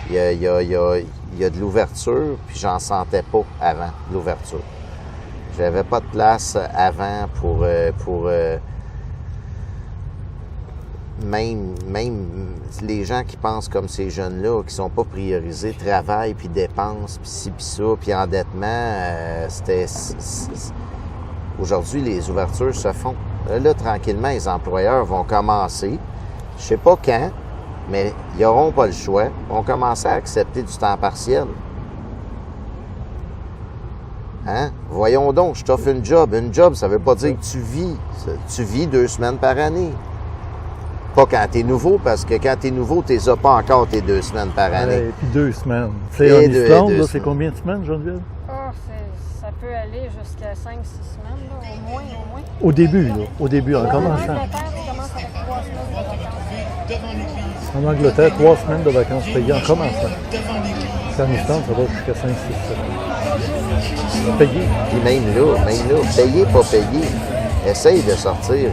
il y a de l'ouverture, puis j'en sentais pas avant l'ouverture. J'avais pas de place avant pour même les gens qui pensent comme ces jeunes-là, qui sont pas priorisés, travail, puis dépenses, puis ci, puis ça, puis endettement, aujourd'hui, les ouvertures se font. Là, tranquillement, les employeurs vont commencer, je sais pas quand, mais ils n'auront pas le choix, vont commencer à accepter du temps partiel. Hein? Voyons donc, je t'offre une job. Une job, ça veut pas dire que tu vis. Tu vis 2 semaines par année. Pas quand t'es nouveau, parce que quand t'es nouveau, t'es pas encore tes 2 semaines par année. Et puis 2 semaines. C'est en Islande, là, c'est combien de semaines, Geneviève? Ça peut aller jusqu'à 5-6 semaines, là, au moins. Au début, en commençant. En Angleterre, tu commences avec 3 semaines de vacances. En Angleterre, 3 semaines de vacances payées en commençant. En Islande, ça va jusqu'à 5-6 semaines. Payé. Puis même là, payé, pas payé, essaye de sortir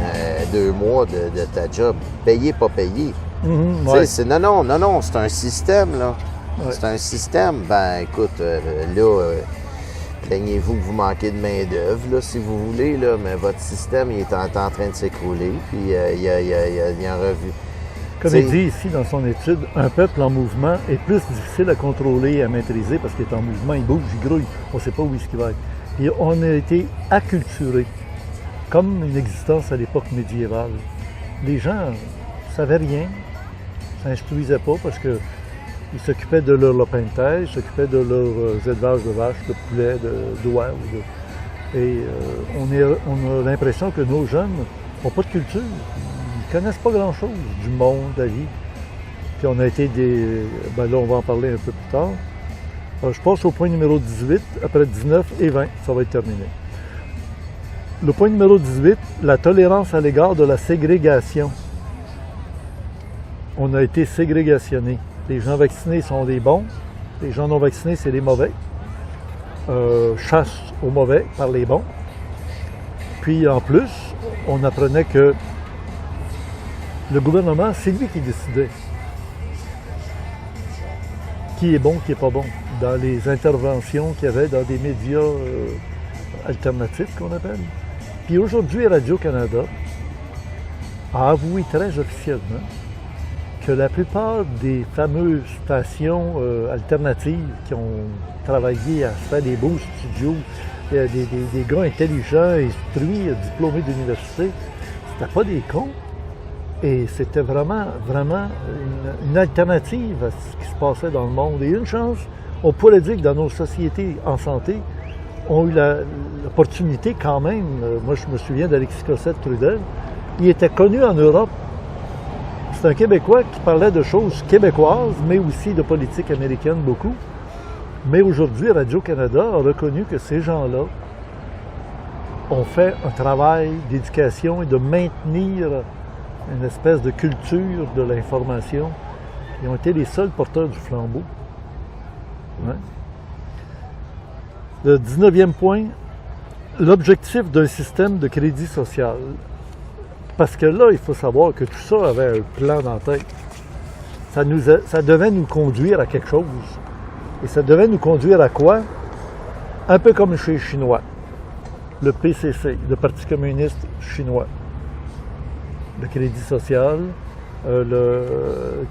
2 mois de ta job. Payé, pas payé. Ouais. Non, c'est un système, là. Ouais. C'est un système. Ben, écoute, plaignez-vous que vous manquez de main-d'œuvre, là, si vous voulez, là, mais votre système, il est en train de s'écrouler, puis il y a un revue. Comme il dit ici dans son étude, un peuple en mouvement est plus difficile à contrôler et à maîtriser parce qu'il est en mouvement, il bouge, il grouille, on ne sait pas où est-ce qu'il va être. Et on a été acculturés, comme une existence à l'époque médiévale. Les gens ne savaient rien, ne s'instruisaient pas parce qu'ils s'occupaient de leur lopin de terre, ils s'occupaient de leurs élevages de vaches, de poulets, d'oies. On a l'impression que nos jeunes n'ont pas de culture. Ils connaissent pas grand-chose du monde, de la vie. Puis on a été là, on va en parler un peu plus tard. Alors, je passe au point numéro 18, après 19 et 20, ça va être terminé. Le point numéro 18, la tolérance à l'égard de la ségrégation. On a été ségrégationnés. Les gens vaccinés sont les bons, les gens non vaccinés, c'est les mauvais. Chasse aux mauvais par les bons. Puis en plus, on apprenait que le gouvernement, c'est lui qui décidait qui est bon, qui n'est pas bon, dans les interventions qu'il y avait dans des médias alternatifs, qu'on appelle. Puis aujourd'hui, Radio-Canada a avoué très officiellement que la plupart des fameuses stations alternatives qui ont travaillé à se faire des beaux studios, des gars intelligents, instruits, diplômés d'université, c'était pas des cons. Et c'était vraiment une alternative à ce qui se passait dans le monde. Et une chance, on pourrait dire que dans nos sociétés en santé, ont eu l'opportunité quand même, moi je me souviens d'Alexis Cossette-Trudel, il était connu en Europe. C'est un Québécois qui parlait de choses québécoises, mais aussi de politique américaine beaucoup. Mais aujourd'hui, Radio-Canada a reconnu que ces gens-là ont fait un travail d'éducation et de maintenir une espèce de culture de l'information. Ils ont été les seuls porteurs du flambeau. Ouais. Le 19e point, l'objectif d'un système de crédit social. Parce que là, il faut savoir que tout ça avait un plan dans la tête. ça devait nous conduire à quelque chose. Et ça devait nous conduire à quoi? Un peu comme chez les Chinois. Le PCC, le Parti communiste chinois. Le crédit social,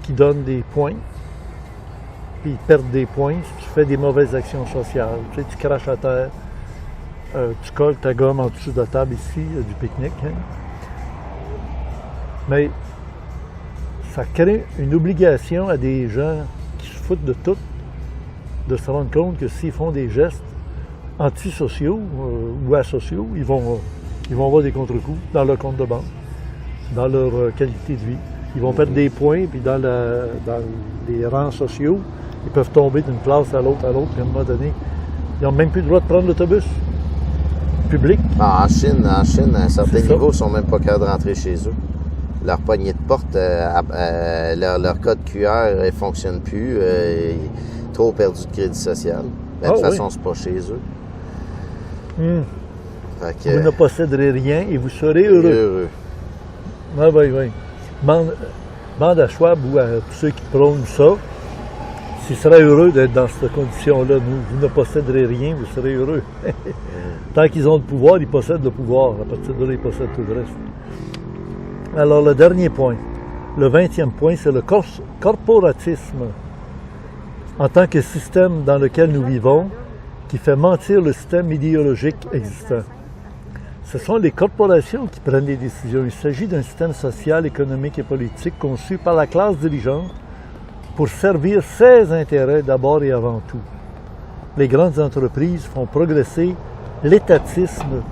qui donne des points, puis ils perdent des points si tu fais des mauvaises actions sociales. Tu sais, tu craches à terre, tu colles ta gomme en dessous de la table ici, du pique-nique. Hein? Mais ça crée une obligation à des gens qui se foutent de tout, de se rendre compte que s'ils font des gestes antisociaux ou asociaux, ils vont avoir des contre-coups dans leur compte de banque, dans leur qualité de vie. Ils vont perdre des points, puis dans les rangs sociaux, ils peuvent tomber d'une place à l'autre, puis à un moment donné, ils n'ont même plus le droit de prendre l'autobus public. En Chine, à un certain C'est ça. niveau, ils sont même pas capables de rentrer chez eux. Leur poignée de porte, leur code QR ne fonctionne plus. Trop perdu de crédit social. Mais de toute façon, c'est pas chez eux. Fait que, Vous ne posséderez rien et vous serez heureux. Ah, oui. Demande à Schwab ou à tous ceux qui prônent ça, s'ils seraient heureux d'être dans cette condition-là. Vous ne posséderez rien, vous serez heureux. Tant qu'ils ont le pouvoir, ils possèdent le pouvoir. À partir de là, ils possèdent tout le reste. Alors, le dernier point, le 20e point, c'est le corporatisme. En tant que système dans lequel nous vivons, qui fait mentir le système idéologique existant. Ce sont les corporations qui prennent les décisions. Il s'agit d'un système social, économique et politique conçu par la classe dirigeante pour servir ses intérêts d'abord et avant tout. Les grandes entreprises font progresser l'étatisme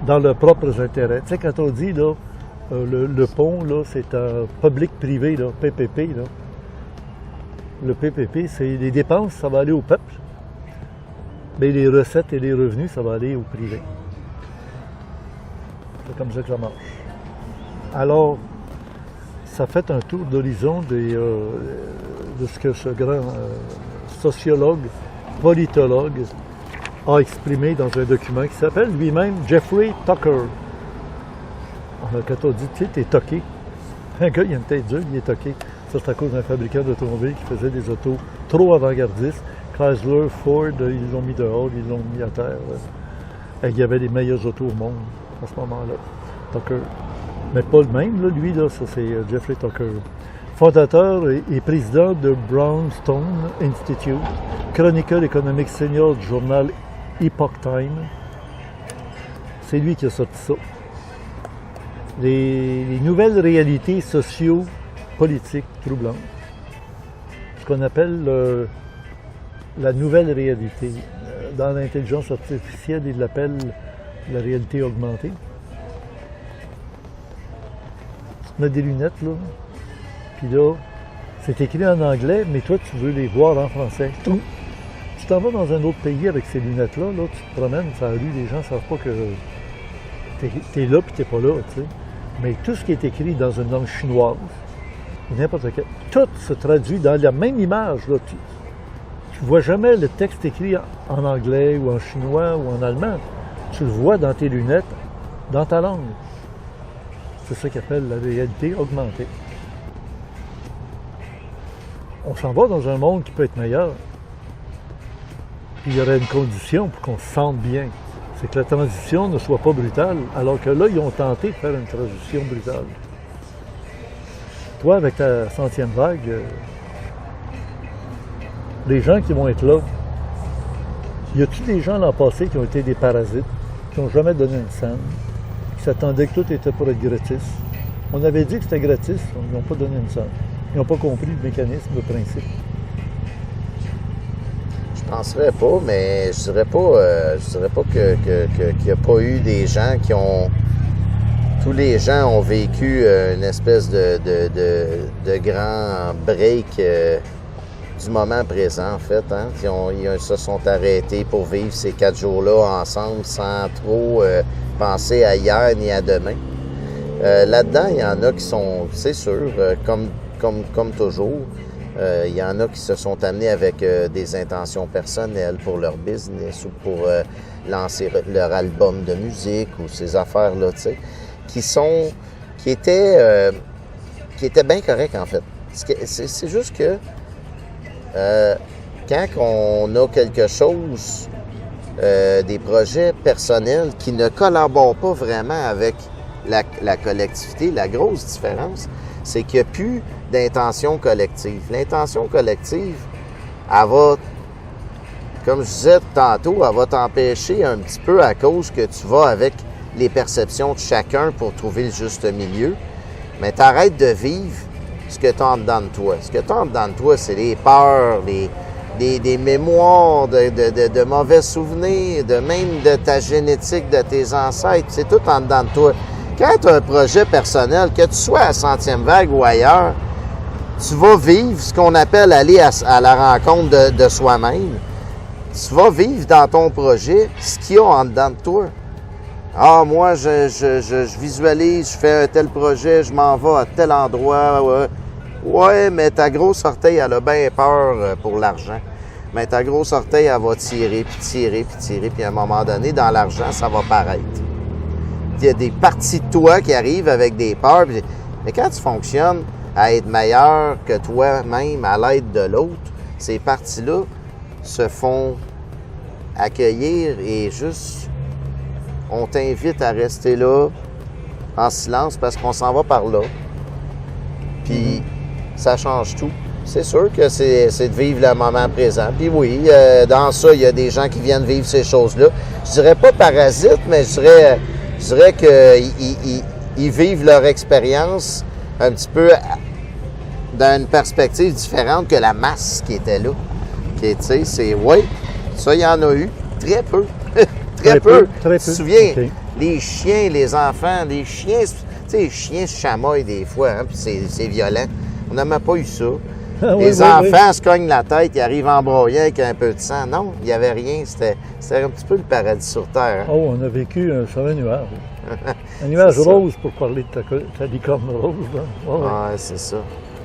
dans leurs propres intérêts. Tu sais, quand on dit là, le pont, là, c'est un public-privé, là, PPP. Là. Le PPP, c'est les dépenses, ça va aller au peuple. Mais les recettes et les revenus, ça va aller au privé. C'est comme ça que ça marche. Alors, ça fait un tour d'horizon de ce que ce grand sociologue, politologue a exprimé dans un document qui s'appelle lui-même Jeffrey Tucker. Alors, quand on dit, tu sais, t'es toqué. Un gars, il a une tête dure, il est toqué. Ça, c'est à cause d'un fabricant d'automobiles qui faisait des autos trop avant-gardistes. Chrysler, Ford, ils l'ont mis dehors, ils l'ont mis à terre. Il y avait les meilleurs autos au monde à ce moment-là. Tucker. Mais pas le même, là, lui, là, ça c'est Jeffrey Tucker. Fondateur et président de Brownstone Institute, chroniqueur économique senior du journal Epoch Time. C'est lui qui a sorti ça. Les nouvelles réalités socio-politiques troublantes. Ce qu'on appelle la nouvelle réalité. Dans l'intelligence artificielle, ils l'appellent la réalité augmentée. Tu mets des lunettes, là. Puis là, c'est écrit en anglais, mais toi, tu veux les voir en français. Tu t'en vas dans un autre pays avec ces lunettes-là, là, tu te promènes sur la rue, les gens ne savent pas que t'es là puis t'es pas là, tu sais. Mais tout ce qui est écrit dans une langue chinoise, n'importe quel, tout se traduit dans la même image, là. Tu ne vois jamais le texte écrit en anglais ou en chinois ou en allemand. Tu le vois dans tes lunettes, dans ta langue. C'est ça qu'ils appellent la réalité augmentée. On s'en va dans un monde qui peut être meilleur. Puis il y aurait une condition pour qu'on se sente bien. C'est que la transition ne soit pas brutale, alors que là, ils ont tenté de faire une transition brutale. Toi, avec ta 100e vague, les gens qui vont être là, y a-t-il des gens l'an passé qui ont été des parasites, qui n'ont jamais donné une scène, qui s'attendaient que tout était pour être gratis? On avait dit que c'était gratis, ils n'ont pas donné une scène. Ils n'ont pas compris le mécanisme, le principe. Je penserais pas, mais je dirais pas qu'il n'y a pas eu des gens qui ont... Tous les gens ont vécu une espèce de grand break du moment présent, en fait. Hein? Ils se sont arrêtés pour vivre ces 4 jours-là ensemble sans trop penser à hier ni à demain. Là-dedans, il y en a qui sont, c'est sûr, comme toujours, il y en a qui se sont amenés avec des intentions personnelles pour leur business ou pour lancer leur album de musique ou ces affaires-là, tu sais, qui étaient bien corrects, en fait. C'est juste que quand on a quelque chose, des projets personnels qui ne collaborent pas vraiment avec la collectivité, la grosse différence, c'est qu'il n'y a plus d'intention collective. L'intention collective, elle va, comme je disais tantôt, elle va t'empêcher un petit peu à cause que tu vas avec les perceptions de chacun pour trouver le juste milieu. Mais t'arrêtes de vivre ce que tu as en dedans de toi. Ce que tu as en dedans de toi, c'est les peurs, des mémoires de mauvais souvenirs, même de ta génétique, de tes ancêtres. C'est tout en dedans de toi. Quand tu as un projet personnel, que tu sois à Centième Vague ou ailleurs, tu vas vivre ce qu'on appelle aller à la rencontre de soi-même. Tu vas vivre dans ton projet ce qu'il y a en dedans de toi. Ah, moi, je visualise, je fais un tel projet, je m'en vais à tel endroit. Ouais, mais ta grosse orteille, elle a bien peur pour l'argent. Mais ta grosse orteille, elle va tirer, puis tirer, puis tirer, puis à un moment donné, dans l'argent, ça va paraître. Il y a des parties de toi qui arrivent avec des peurs. Mais quand tu fonctionnes à être meilleur que toi-même à l'aide de l'autre, ces parties-là se font accueillir et juste, on t'invite à rester là en silence parce qu'on s'en va par là. Puis ça change tout. C'est sûr que c'est de vivre le moment présent. Puis oui, dans ça, il y a des gens qui viennent vivre ces choses-là. Je dirais pas parasites, mais je dirais qu'ils vivent leur expérience un petit peu d'une perspective différente que la masse qui était là. Tu sais, c'est, oui, ça, il y en a eu. Très peu. Très peu. Très peu. Tu te souviens, Okay. Les chiens, les enfants, les chiens, tu sais, les chiens se chamaillent des fois, hein, puis c'est violent. On n'a même pas eu ça. Les enfants se cognent la tête, ils arrivent en broyant avec un peu de sang. Non, il n'y avait rien. C'était un petit peu le paradis sur Terre. Hein? Oh, on a vécu sur un nuage. Un nuage C'est ça. rose, pour parler de ta licorne rose. Là. Oh, ouais. Ouais, c'est ça.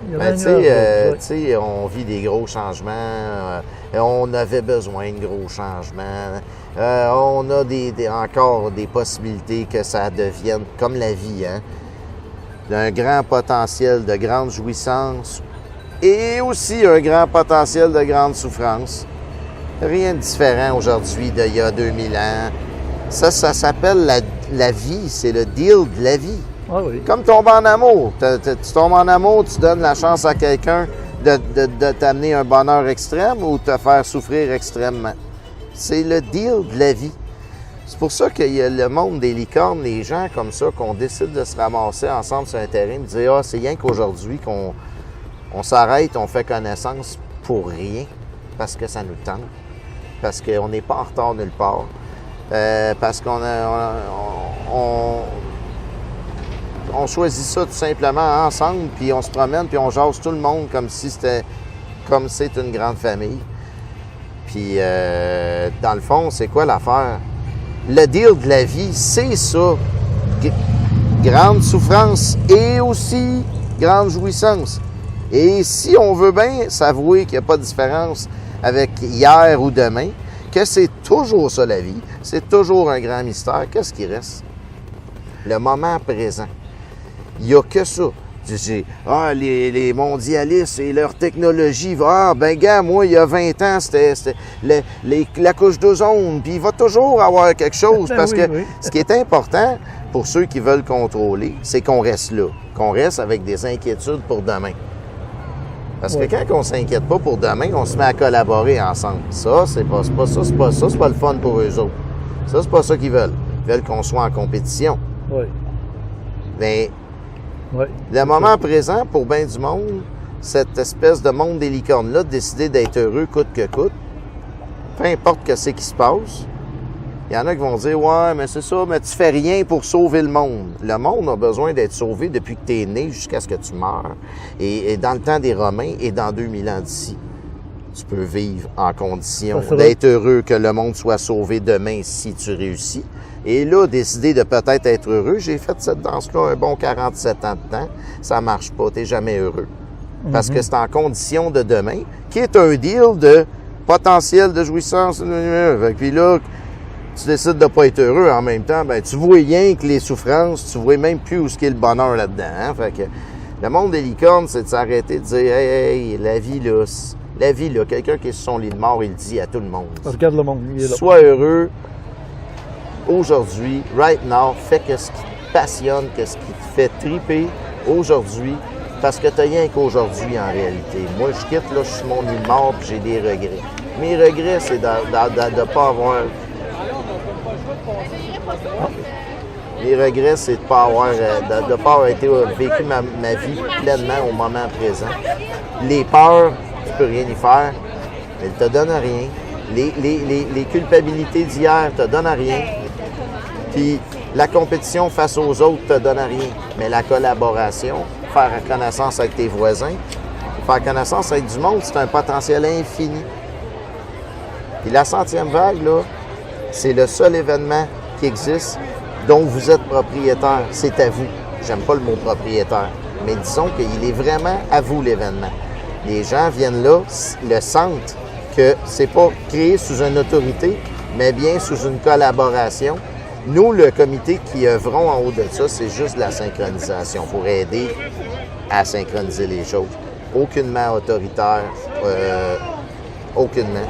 Il y avait Ben, un tu nuage rose, sais, tu sais, on vit des gros changements. On avait besoin de gros changements. On a encore des possibilités que ça devienne comme la vie, hein? D'un grand potentiel de grande jouissance et aussi un grand potentiel de grande souffrance. Rien de différent aujourd'hui d'il y a 2000 ans. Ça s'appelle la vie, c'est le deal de la vie. Ah oui. Comme tomber en amour. Tu tombes en amour, tu donnes la chance à quelqu'un de t'amener un bonheur extrême ou te faire souffrir extrêmement. C'est le deal de la vie. C'est pour ça qu'il y a le monde des licornes, les gens comme ça, qu'on décide de se ramasser ensemble sur un terrain et de dire « Ah, c'est rien qu'aujourd'hui qu'on s'arrête, on fait connaissance pour rien, parce que ça nous tente, parce qu'on n'est pas en retard nulle part, parce on choisit ça tout simplement ensemble, puis on se promène, puis on jase tout le monde comme c'est une grande famille. Puis, dans le fond, c'est quoi l'affaire? Le deal de la vie, c'est ça. Grande souffrance et aussi grande jouissance. Et si on veut bien s'avouer qu'il n'y a pas de différence avec hier ou demain, que c'est toujours ça la vie, c'est toujours un grand mystère, qu'est-ce qui reste? Le moment présent. Il n'y a que ça. Les mondialistes et leur technologie. Ah, ben gars, moi, il y a 20 ans, c'était la couche d'ozone. Puis il va toujours avoir quelque chose. Parce que ce qui est important pour ceux qui veulent contrôler, c'est qu'on reste là. Qu'on reste avec des inquiétudes pour demain. Parce que quand on ne s'inquiète pas pour demain, on se met à collaborer ensemble. Ça, c'est pas le fun pour eux autres. Ça, c'est pas ça qu'ils veulent. Ils veulent qu'on soit en compétition. Oui. Mais oui. le moment présent, pour bien du monde, cette espèce de monde des licornes-là, de décider d'être heureux coûte que coûte, peu importe ce qui se passe, il y en a qui vont dire « Ouais, mais c'est ça, mais tu fais rien pour sauver le monde. » Le monde a besoin d'être sauvé depuis que tu es né jusqu'à ce que tu meurs. Et dans le temps des Romains et dans 2000 ans d'ici, tu peux vivre en condition d'être heureux que le monde soit sauvé demain si tu réussis. Et là, décider de peut-être être heureux, j'ai fait cette danse-là un bon 47 ans de temps, ça marche pas, t'es jamais heureux. Parce que c'est en condition de demain, qui est un deal de potentiel de jouissance. Puis là, tu décides de pas être heureux en même temps, ben tu vois rien que les souffrances, tu vois même plus où est le bonheur là-dedans. Hein? Fait que Le monde des licornes, c'est de s'arrêter de dire « Hey, la vie, là, quelqu'un qui est sur son lit de mort, il dit à tout le monde. Regarde le monde, il est là. Sois heureux aujourd'hui, right now, fais ce qui te passionne, ce qui te fait triper aujourd'hui, parce que tu n'as rien qu'aujourd'hui en réalité. Moi, je quitte, là, je suis sur mon lit de mort, puis j'ai des regrets. Mes regrets, c'est de ne pas avoir... Mes regrets, c'est de ne pas avoir été vécu ma vie pleinement au moment présent. Les peurs, tu peux rien y faire. Elles ne te donnent rien. Les culpabilités d'hier ne te donnent rien. Puis la compétition face aux autres ne te donne rien. Mais la collaboration, faire connaissance avec tes voisins, faire connaissance avec du monde, c'est un potentiel infini. Puis la 100e vague, là, c'est le seul événement qui existe dont vous êtes propriétaire. C'est à vous. J'aime pas le mot propriétaire, mais disons qu'il est vraiment à vous l'événement. Les gens viennent là, le sentent que c'est pas créé sous une autorité, mais bien sous une collaboration. Nous, le comité qui œuvrons en haut de ça, c'est juste de la synchronisation pour aider à synchroniser les choses. Aucunement autoritaire, aucunement.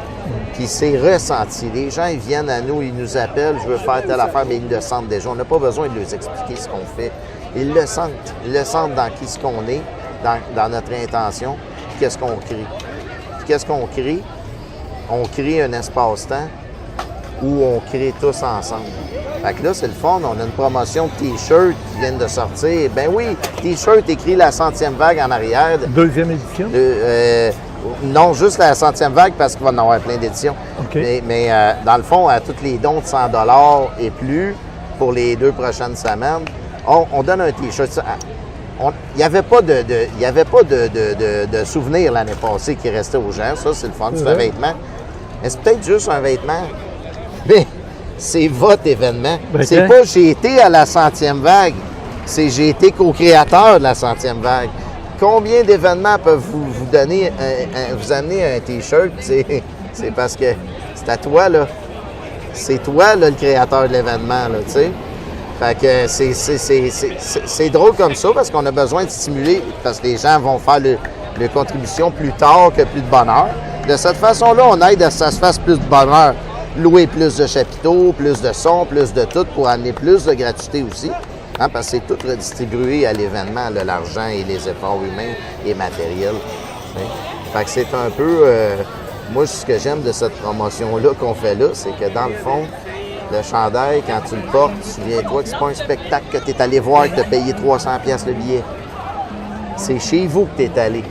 Puis c'est ressenti. Les gens, ils viennent à nous, ils nous appellent, je veux faire telle affaire, mais ils le sentent déjà. On n'a pas besoin de leur expliquer ce qu'on fait. Ils le sentent. Ils le sentent dans qui ce qu'on est, dans notre intention, puis qu'est-ce qu'on crée. Puis qu'est-ce qu'on crée? On crée un espace-temps où on crée tous ensemble. Fait que là, c'est le fun. On a une promotion de T-shirts qui viennent de sortir. Ben oui, T-shirt écrit la 100e vague en arrière. Deuxième édition? Non, juste la 100e vague parce qu'il va en avoir plein d'éditions. Okay. Mais dans le fond, à tous les dons de 100 $ et plus pour les 2 prochaines semaines, on donne un T-shirt. Il n'y avait pas de souvenir l'année passée qui restait aux gens. Ça, c'est le fun. C'est un vêtement. Mais c'est peut-être juste un vêtement. Mais c'est votre événement. Ben, c'est pas j'ai été à la 100e vague. C'est j'ai été co-créateur de la 100e vague. Combien d'événements peuvent vous donner, vous amener un T-shirt? C'est parce que c'est à toi, là. C'est toi, là, le créateur de l'événement, là, tu sais. Fait que c'est drôle comme ça parce qu'on a besoin de stimuler, parce que les gens vont faire le contribution plus tard que plus de bonheur. De cette façon-là, on aide à ce que ça se fasse plus de bonheur. Louer plus de chapiteaux, plus de sons, plus de tout pour amener plus de gratuité aussi. Hein, parce que c'est tout redistribué à l'événement, l'argent et les efforts humains et matériels. Hein. Fait que c'est un peu... moi, ce que j'aime de cette promotion-là qu'on fait là, c'est que dans le fond, le chandail, quand tu le portes, souviens-toi que c'est pas un spectacle que tu es allé voir et que tu as payé 300$ le billet. C'est chez vous que tu es allé.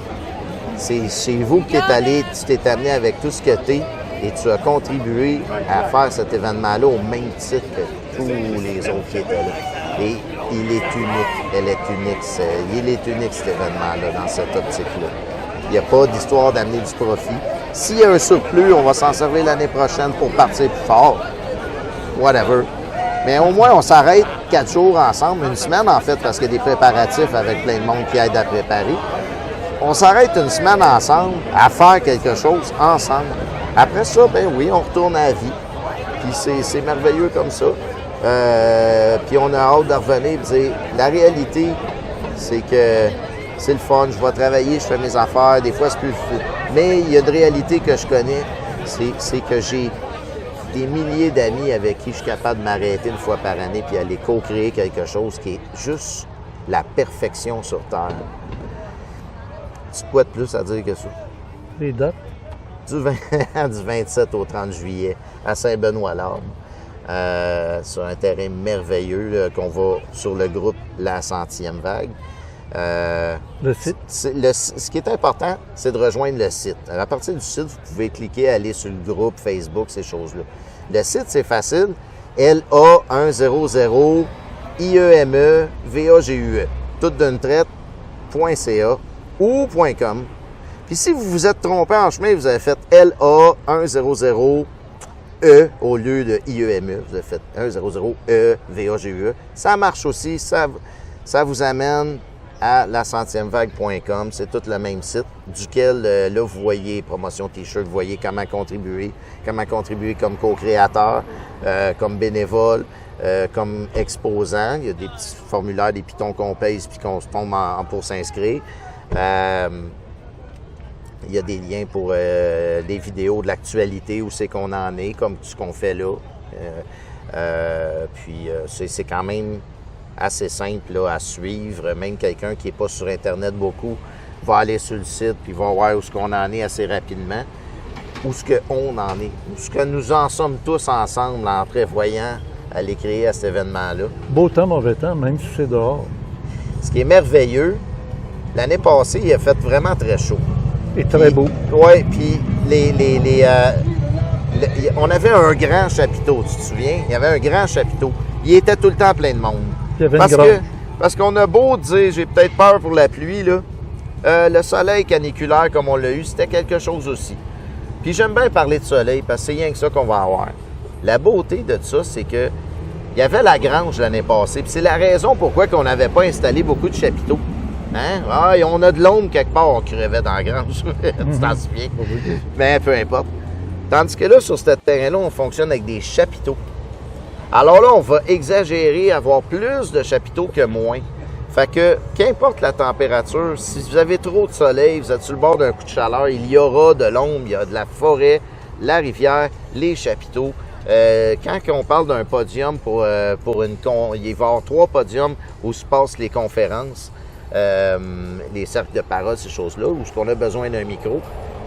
C'est chez vous que tu es allé, tu t'es amené avec tout ce que tu es et tu as contribué à faire cet événement-là au même titre que tous les autres qui étaient là. Et il est unique, elle est unique. Il est unique cet événement-là, dans cette optique-là. Il n'y a pas d'histoire d'amener du profit. S'il y a un surplus, on va s'en servir l'année prochaine pour partir plus fort. Whatever. Mais au moins, on s'arrête 4 jours ensemble, une semaine en fait, parce qu'il y a des préparatifs avec plein de monde qui aide à préparer. On s'arrête une semaine ensemble à faire quelque chose ensemble. Après ça, ben oui, on retourne à la vie. Puis c'est merveilleux comme ça. Puis on a hâte de revenir et de dire, la réalité, c'est que c'est le fun, je vais travailler, je fais mes affaires, des fois c'est plus... Mais il y a une réalité que je connais, c'est que j'ai des milliers d'amis avec qui je suis capable de m'arrêter une fois par année puis aller co-créer quelque chose qui est juste la perfection sur Terre. Tu peux être plus à dire que ça. Les dates? Du 27 au 30 juillet à Saint-Benoît-l'Arbre. Sur un terrain merveilleux là, qu'on va sur le groupe La 100e vague. Le site? Ce qui est important, c'est de rejoindre le site. À partir du site, vous pouvez cliquer, aller sur le groupe Facebook, ces choses-là. Le site, c'est facile. LA100 IEME VAGUE. Tout d'une traite, .ca ou .com. Puis si vous vous êtes trompé en chemin, vous avez fait LA100 E au lieu de IEME. Vous avez fait 100 E VAGUE. Ça marche aussi. Ça vous amène à la100e-vague.com. C'est tout le même site, duquel, là, vous voyez, promotion T-shirt, vous voyez comment contribuer comme co-créateur, comme bénévole, comme exposant. Il y a des petits formulaires, des pitons qu'on pèse puis qu'on se tombe pour s'inscrire. Il y a des liens pour les vidéos de l'actualité, où c'est qu'on en est, comme ce qu'on fait là. C'est quand même assez simple là, à suivre. Même quelqu'un qui n'est pas sur Internet beaucoup va aller sur le site puis va voir où ce qu'on en est assez rapidement. Où ce qu'on en est. Où ce que nous en sommes tous ensemble en prévoyant aller créer à cet événement-là. Beau temps, mauvais temps, même si c'est dehors. Ce qui est merveilleux, l'année passée, il a fait vraiment très chaud. Et très beau. Oui, puis on avait un grand chapiteau, tu te souviens? Il y avait un grand chapiteau. Il était tout le temps plein de monde. Il y avait une Parce qu'on a beau dire, j'ai peut-être peur pour la pluie, là, le soleil caniculaire comme on l'a eu, c'était quelque chose aussi. Puis j'aime bien parler de soleil parce que c'est rien que ça qu'on va avoir. La beauté de ça, c'est que il y avait la grange l'année passée. Puis c'est la raison pourquoi on n'avait pas installé beaucoup de chapiteaux. Hein? Ah, on a de l'ombre quelque part, on crevait dans la grange. Tu t'en souviens? Mais peu importe. Tandis que là, sur ce terrain-là, on fonctionne avec des chapiteaux. Alors là, on va exagérer, avoir plus de chapiteaux que moins. Fait que, qu'importe la température, si vous avez trop de soleil, vous êtes sur le bord d'un coup de chaleur, il y aura de l'ombre, il y a de la forêt, la rivière, les chapiteaux. Quand on parle d'un podium il va y avoir 3 podiums où se passent les conférences, les cercles de parole, ces choses-là, où on a besoin d'un micro.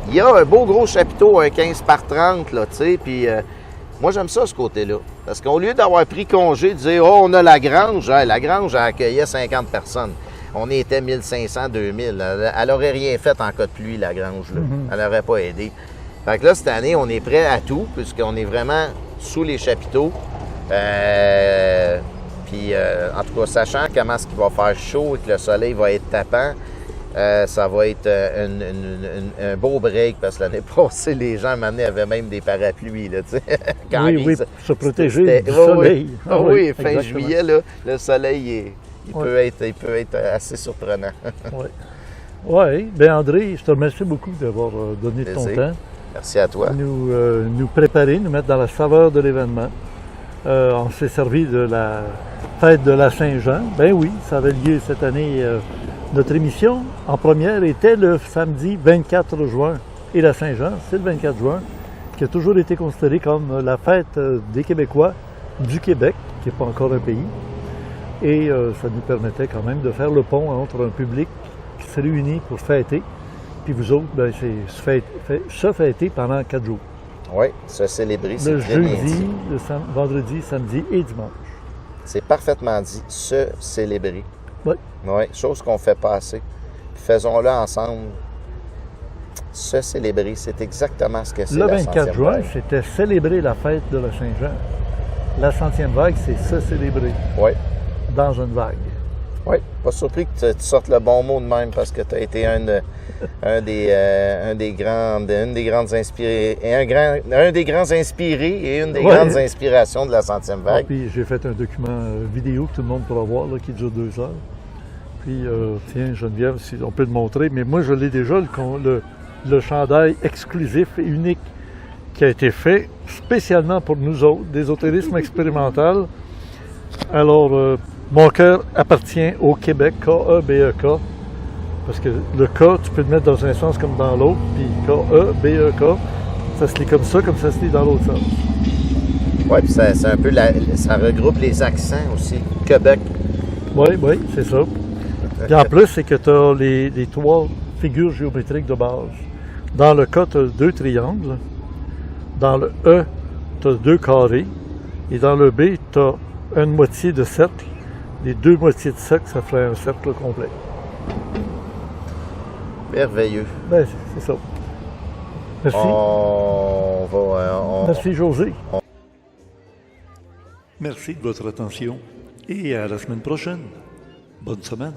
Il y a un beau gros chapiteau, un 15 par 30, là, tu sais, puis moi, j'aime ça, ce côté-là. Parce qu'au lieu d'avoir pris congé, de dire « Oh, on a la grange », la grange, elle accueillait 50 personnes. On était 1500, 2000. Elle n'aurait rien fait en cas de pluie, la grange, là. Elle n'aurait pas aidé. Fait que là, cette année, on est prêt à tout, puisqu'on est vraiment sous les chapiteaux. En tout cas, sachant comment est-ce qu'il va faire chaud et que le soleil va être tapant, ça va être un beau break, parce que l'année passée, les gens m'amenaient avaient même des parapluies, là, tu sais. Oui, pour se protéger du soleil. Oui, fin exactement. Juillet, là, le soleil, il peut être assez surprenant. Oui, bien André, je te remercie beaucoup d'avoir donné ton temps. Merci à toi. Nous préparer, nous mettre dans la saveur de l'événement. On s'est servi de la fête de la Saint-Jean. Ben oui, ça avait lieu cette année. Notre émission en première était le samedi 24 juin. Et la Saint-Jean, c'est le 24 juin, qui a toujours été considérée comme la fête des Québécois du Québec, qui n'est pas encore un pays. Et ça nous permettait quand même de faire le pont entre un public qui se réunit pour fêter, puis vous autres, ben, c'est se fêter pendant 4 jours. Oui, se célébrer, c'est très bien dit. Le jeudi, le vendredi, samedi et dimanche. C'est parfaitement dit, se célébrer. Oui. Oui, chose qu'on ne fait pas assez. Faisons-le ensemble. Se célébrer, c'est exactement ce que c'est. Le la 24 juin, vague. c'était célébrer la fête de la Saint-Jean. La 100e vague, c'est se célébrer. Oui. Dans une vague. Oui, pas surpris que tu sortes le bon mot de même, parce que tu as été une des grandes inspirés et une des grandes inspirations de la 100e vague. Puis j'ai fait un document vidéo que tout le monde pourra voir, là, qui dure 2 heures. Puis, tiens, Geneviève, si on peut le montrer, mais moi, je l'ai déjà, le chandail exclusif et unique qui a été fait spécialement pour nous autres, d'ésotérisme expérimental. Alors, mon cœur appartient au Québec, K-E-B-E-K, parce que le K, tu peux le mettre dans un sens comme dans l'autre, puis K-E-B-E-K, ça se lit comme ça se lit dans l'autre sens. Oui, puis c'est un peu, ça regroupe les accents aussi, Québec. Oui, c'est ça. Puis en plus, c'est que tu as les 3 figures géométriques de base. Dans le K, tu as 2 triangles. Dans le E, tu as 2 carrés. Et dans le B, tu as une moitié de cercle. Les 2 moitiés de cercle, ça ferait un cercle complet. Merveilleux. Ben, c'est ça. Merci. Merci, José. Merci de votre attention et à la semaine prochaine. Bonne semaine.